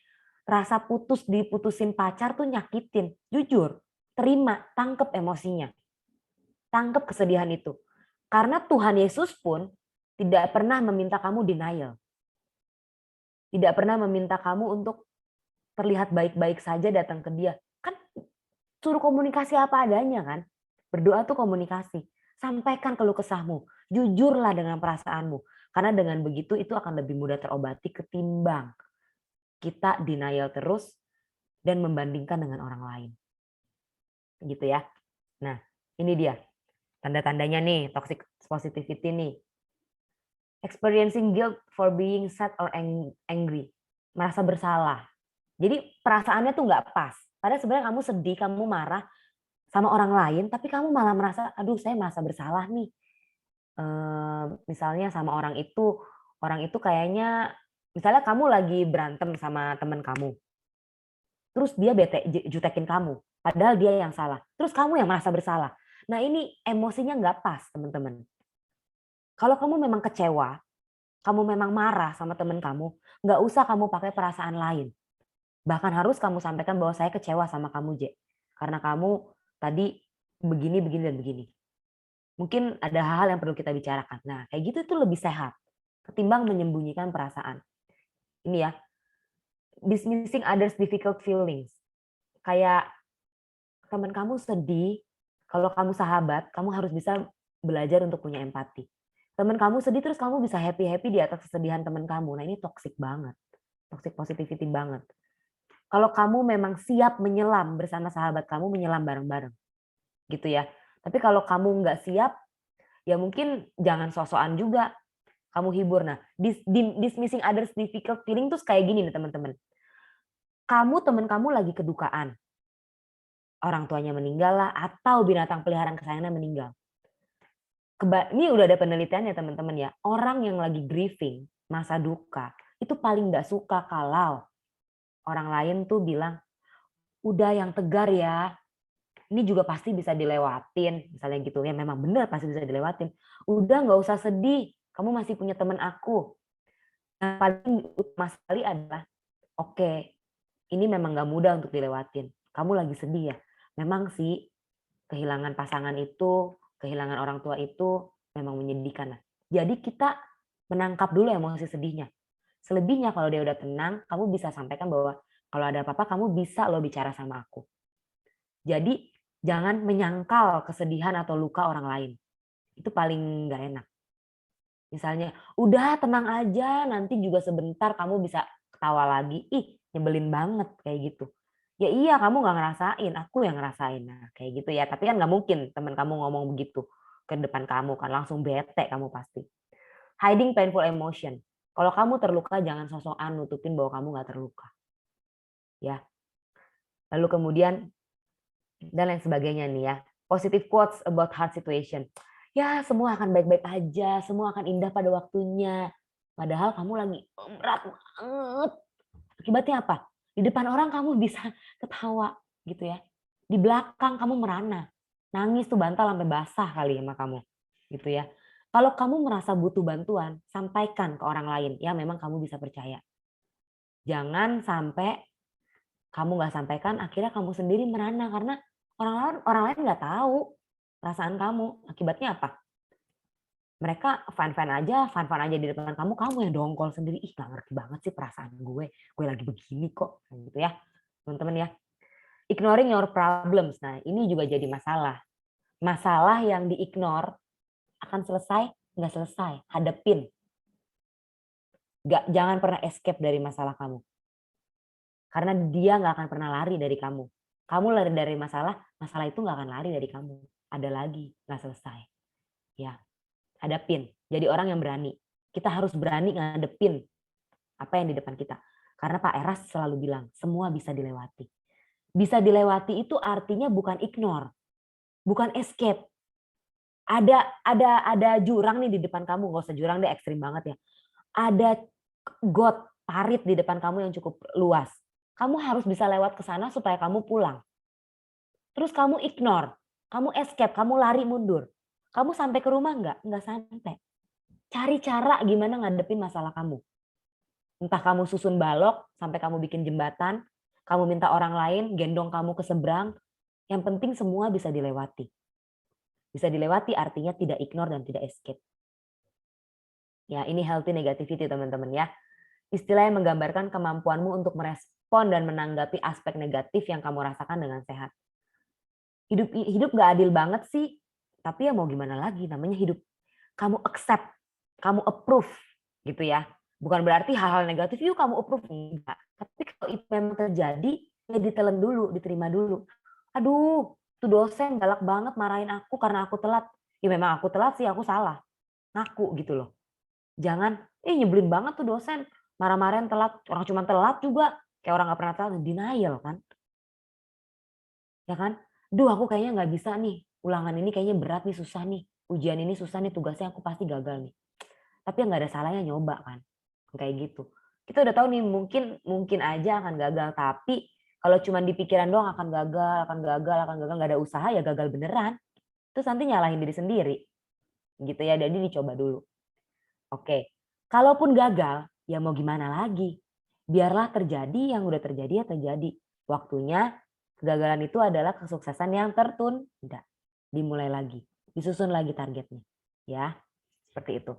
Speaker 1: rasa diputusin pacar tuh nyakitin. Jujur, terima, tangkep emosinya. Tangkep kesedihan itu. Karena Tuhan Yesus pun tidak pernah meminta kamu denial. Tidak pernah meminta kamu untuk terlihat baik-baik saja datang ke dia. Kan suruh komunikasi apa adanya kan. Berdoa tuh komunikasi. Sampaikan keluh kesahmu. Jujurlah dengan perasaanmu. Karena dengan begitu itu akan lebih mudah terobati ketimbang kita denial terus dan membandingkan dengan orang lain. Gitu ya. Nah, ini dia. Tanda-tandanya nih, toxic positivity nih. Experiencing guilt for being sad or angry. Merasa bersalah. Jadi perasaannya tuh nggak pas. Padahal sebenarnya kamu sedih, kamu marah sama orang lain, tapi kamu malah merasa, aduh saya merasa bersalah nih. Misalnya sama orang itu kayaknya, misalnya kamu lagi berantem sama teman kamu. Terus dia bete, jutekin kamu. Padahal dia yang salah. Terus kamu yang merasa bersalah. Nah ini emosinya nggak pas, teman-teman. Kalau kamu memang kecewa, kamu memang marah sama teman kamu, nggak usah kamu pakai perasaan lain. Bahkan harus kamu sampaikan bahwa saya kecewa sama kamu, J. Karena kamu tadi begini, begini, dan begini. Mungkin ada hal-hal yang perlu kita bicarakan. Nah, kayak gitu itu lebih sehat ketimbang menyembunyikan perasaan. Ini ya, dismissing others difficult feelings. Kayak teman kamu sedih, kalau kamu sahabat, kamu harus bisa belajar untuk punya empati. Teman kamu sedih terus kamu bisa happy-happy di atas kesedihan teman kamu. Nah, ini toxic banget. Toxic positivity banget. Kalau kamu memang siap menyelam bersama sahabat kamu, menyelam bareng-bareng. Gitu ya. Tapi kalau kamu nggak siap, ya mungkin jangan sok-sokan juga. Kamu hibur. Nah, dismissing others difficult feeling tuh kayak gini nih teman-teman. Teman kamu lagi kedukaan. Orang tuanya meninggal lah, atau binatang peliharaan kesayangannya meninggal. Ini udah ada penelitiannya teman-teman ya. Orang yang lagi grieving, masa duka, itu paling nggak suka kalau orang lain tuh bilang, udah yang tegar ya, ini juga pasti bisa dilewatin, misalnya gitu ya, memang benar pasti bisa dilewatin. Udah nggak usah sedih, kamu masih punya teman aku. Yang paling utama sekali adalah, oke, ini memang nggak mudah untuk dilewatin. Kamu lagi sedih ya, memang sih kehilangan pasangan itu, kehilangan orang tua itu memang menyedihkan. Jadi kita menangkap dulu emosi sedihnya. Selebihnya kalau dia udah tenang, kamu bisa sampaikan bahwa kalau ada apa-apa kamu bisa lo bicara sama aku. Jadi jangan menyangkal kesedihan atau luka orang lain. Itu paling nggak enak. Misalnya, udah tenang aja, nanti juga sebentar kamu bisa ketawa lagi. Ih, nyebelin banget kayak gitu. Ya iya, kamu nggak ngerasain, aku yang ngerasain. Nah, kayak gitu ya. Tapi kan nggak mungkin teman kamu ngomong begitu ke depan kamu, kan langsung bete kamu pasti. Hiding painful emotion. Kalau kamu terluka, jangan sosokan nutupin bahwa kamu nggak terluka. Ya. Lalu kemudian, dan lain sebagainya nih ya. Positive quotes about hard situation. Ya, semua akan baik-baik aja, semua akan indah pada waktunya. Padahal kamu lagi berat banget. Akibatnya apa? Di depan orang kamu bisa ketawa gitu ya. Di belakang kamu merana. Nangis tuh bantal sampai basah kali sama kamu. Gitu ya. Kalau kamu merasa butuh bantuan, sampaikan ke orang lain. Ya memang kamu bisa percaya. Jangan sampai kamu nggak sampaikan, akhirnya kamu sendiri merana. Karena orang lain nggak tahu perasaan kamu. Akibatnya apa? Mereka fine-fine aja di depan kamu yang dongkol sendiri. Ih, gak ngerti banget sih perasaan gue lagi begini kok. Gitu ya, teman-teman ya. Ignoring your problems. Nah, ini juga jadi masalah. Masalah yang di-ignore akan selesai, nggak selesai. Hadepin. Jangan pernah escape dari masalah kamu. Karena dia nggak akan pernah lari dari kamu. Kamu lari dari masalah itu nggak akan lari dari kamu. Ada lagi, nggak selesai. Ya. Hadapin. Jadi orang yang berani. Kita harus berani ngadepin apa yang di depan kita. Karena Pak Eras selalu bilang, semua bisa dilewati. Bisa dilewati itu artinya bukan ignore. Bukan escape. Ada jurang nih di depan kamu. Nggak usah jurang deh, ekstrim banget ya. Ada got, parit di depan kamu yang cukup luas. Kamu harus bisa lewat ke sana supaya kamu pulang. Terus kamu ignore. Kamu escape, kamu lari mundur. Kamu sampai ke rumah nggak? Nggak sampai. Cari cara gimana ngadepin masalah kamu. Entah kamu susun balok, sampai kamu bikin jembatan, kamu minta orang lain, gendong kamu ke seberang. Yang penting semua bisa dilewati. Bisa dilewati artinya tidak ignore dan tidak escape. Ya, ini healthy negativity teman-teman ya. Istilah yang menggambarkan kemampuanmu untuk merespon dan menanggapi aspek negatif yang kamu rasakan dengan sehat. hidup nggak adil banget sih, tapi ya mau gimana lagi, namanya hidup. Kamu accept, kamu approve gitu ya. Bukan berarti hal-hal negatif yuk kamu approve, enggak. Tapi kalau itu memang terjadi, ya ditelan dulu, diterima dulu. Aduh, tuh dosen galak banget marahin aku karena aku telat. Ya memang aku telat sih, aku salah. Ngaku gitu loh. Jangan, nyebelin banget tuh dosen, marah-marahin telat. Orang cuma telat juga, kayak orang nggak pernah telat, denial kan. Ya kan? Duh, aku kayaknya nggak bisa nih. Ulangan ini kayaknya berat nih, susah nih. Ujian ini susah nih, tugasnya aku pasti gagal nih. Tapi nggak ada salahnya nyoba kan. Kayak gitu. Kita udah tahu nih mungkin aja akan gagal. Tapi kalau cuma di pikiran doang akan gagal, nggak ada usaha ya gagal beneran. Terus nanti nyalahin diri sendiri. Gitu ya, jadi dicoba dulu. Oke, kalaupun gagal, ya mau gimana lagi? Biarlah terjadi yang udah terjadi ya terjadi. Waktunya kegagalan itu adalah kesuksesan yang tertunda. Dimulai lagi, disusun lagi targetnya. Ya, seperti itu.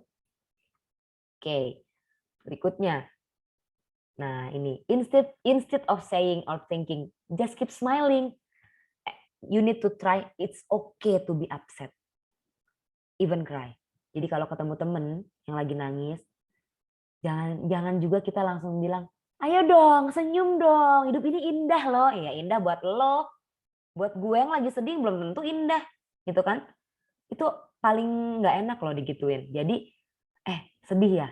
Speaker 1: Oke, berikutnya. Nah, ini instead of saying or thinking, just keep smiling. You need to try. It's okay to be upset. Even cry. Jadi kalau ketemu temen yang lagi nangis, jangan juga kita langsung bilang, ayo dong, senyum dong, hidup ini indah loh. Ya indah buat lo, buat gue yang lagi sedih belum tentu indah, gitu kan? Itu paling nggak enak loh digituin. Jadi, sedih ya?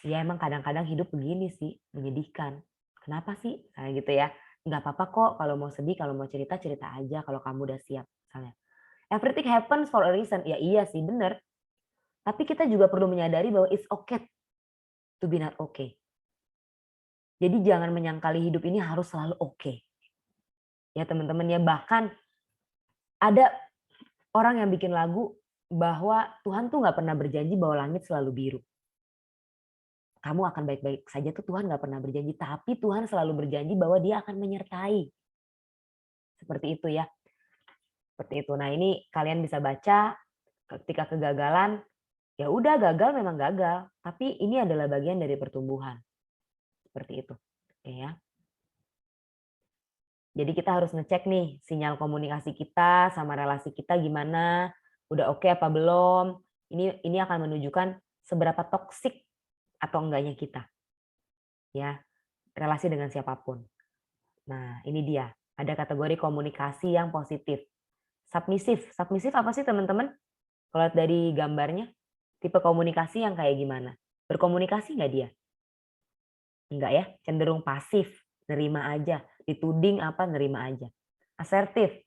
Speaker 1: Ya emang kadang-kadang hidup begini sih, menyedihkan. Kenapa sih? Kayak gitu ya. Nggak apa-apa kok kalau mau sedih, kalau mau cerita aja kalau kamu udah siap. Misalnya, everything happens for a reason. Ya iya sih, bener. Tapi kita juga perlu menyadari bahwa it's okay to be not okay. Jadi jangan menyangkali hidup ini harus selalu oke. Ya teman-teman ya, bahkan ada orang yang bikin lagu bahwa Tuhan tuh nggak pernah berjanji bahwa langit selalu biru. Kamu akan baik-baik saja tuh Tuhan nggak pernah berjanji, tapi Tuhan selalu berjanji bahwa Dia akan menyertai. Seperti itu ya. Seperti itu. Nah ini kalian bisa baca ketika kegagalan, ya udah gagal memang gagal, tapi ini adalah bagian dari pertumbuhan. Seperti itu. Oke ya. Jadi kita harus ngecek nih sinyal komunikasi kita sama relasi kita gimana, udah oke apa belum. Ini akan menunjukkan seberapa toksik atau enggaknya kita. Ya, relasi dengan siapapun. Nah, ini dia. Ada kategori komunikasi yang positif. Submisif. Submisif apa sih teman-teman? Kalau dari gambarnya, tipe komunikasi yang kayak gimana? Berkomunikasi nggak dia? Enggak ya, cenderung pasif, nerima aja. Dituding apa, nerima aja. Asertif.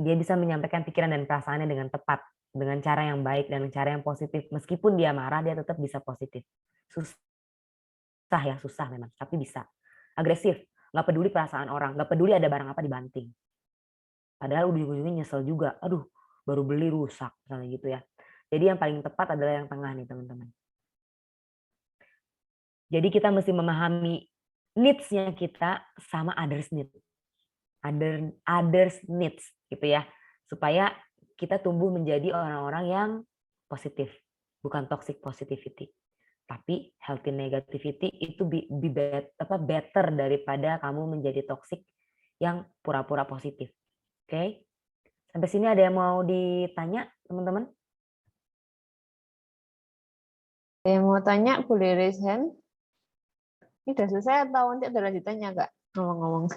Speaker 1: Dia bisa menyampaikan pikiran dan perasaannya dengan tepat, dengan cara yang baik dan cara yang positif. Meskipun dia marah, dia tetap bisa positif. Susah memang, tapi bisa. Agresif, nggak peduli perasaan orang, nggak peduli ada barang apa dibanting. Padahal ujung-ujungnya nyesel juga. Aduh, baru beli rusak, misalnya gitu ya. Jadi yang paling tepat adalah yang tengah nih teman-teman. Jadi kita mesti memahami needs-nya kita sama others needs. Others needs gitu ya. Supaya kita tumbuh menjadi orang-orang yang positif, bukan toxic positivity. Tapi healthy negativity itu better daripada kamu menjadi toxic yang pura-pura positif. Oke? Sampai sini ada yang mau ditanya, teman-teman?
Speaker 6: Ada yang mau tanya, boleh raise hand. Ini udah selesai atau nanti ada lanjutannya, Kak? Ngomong-ngomong.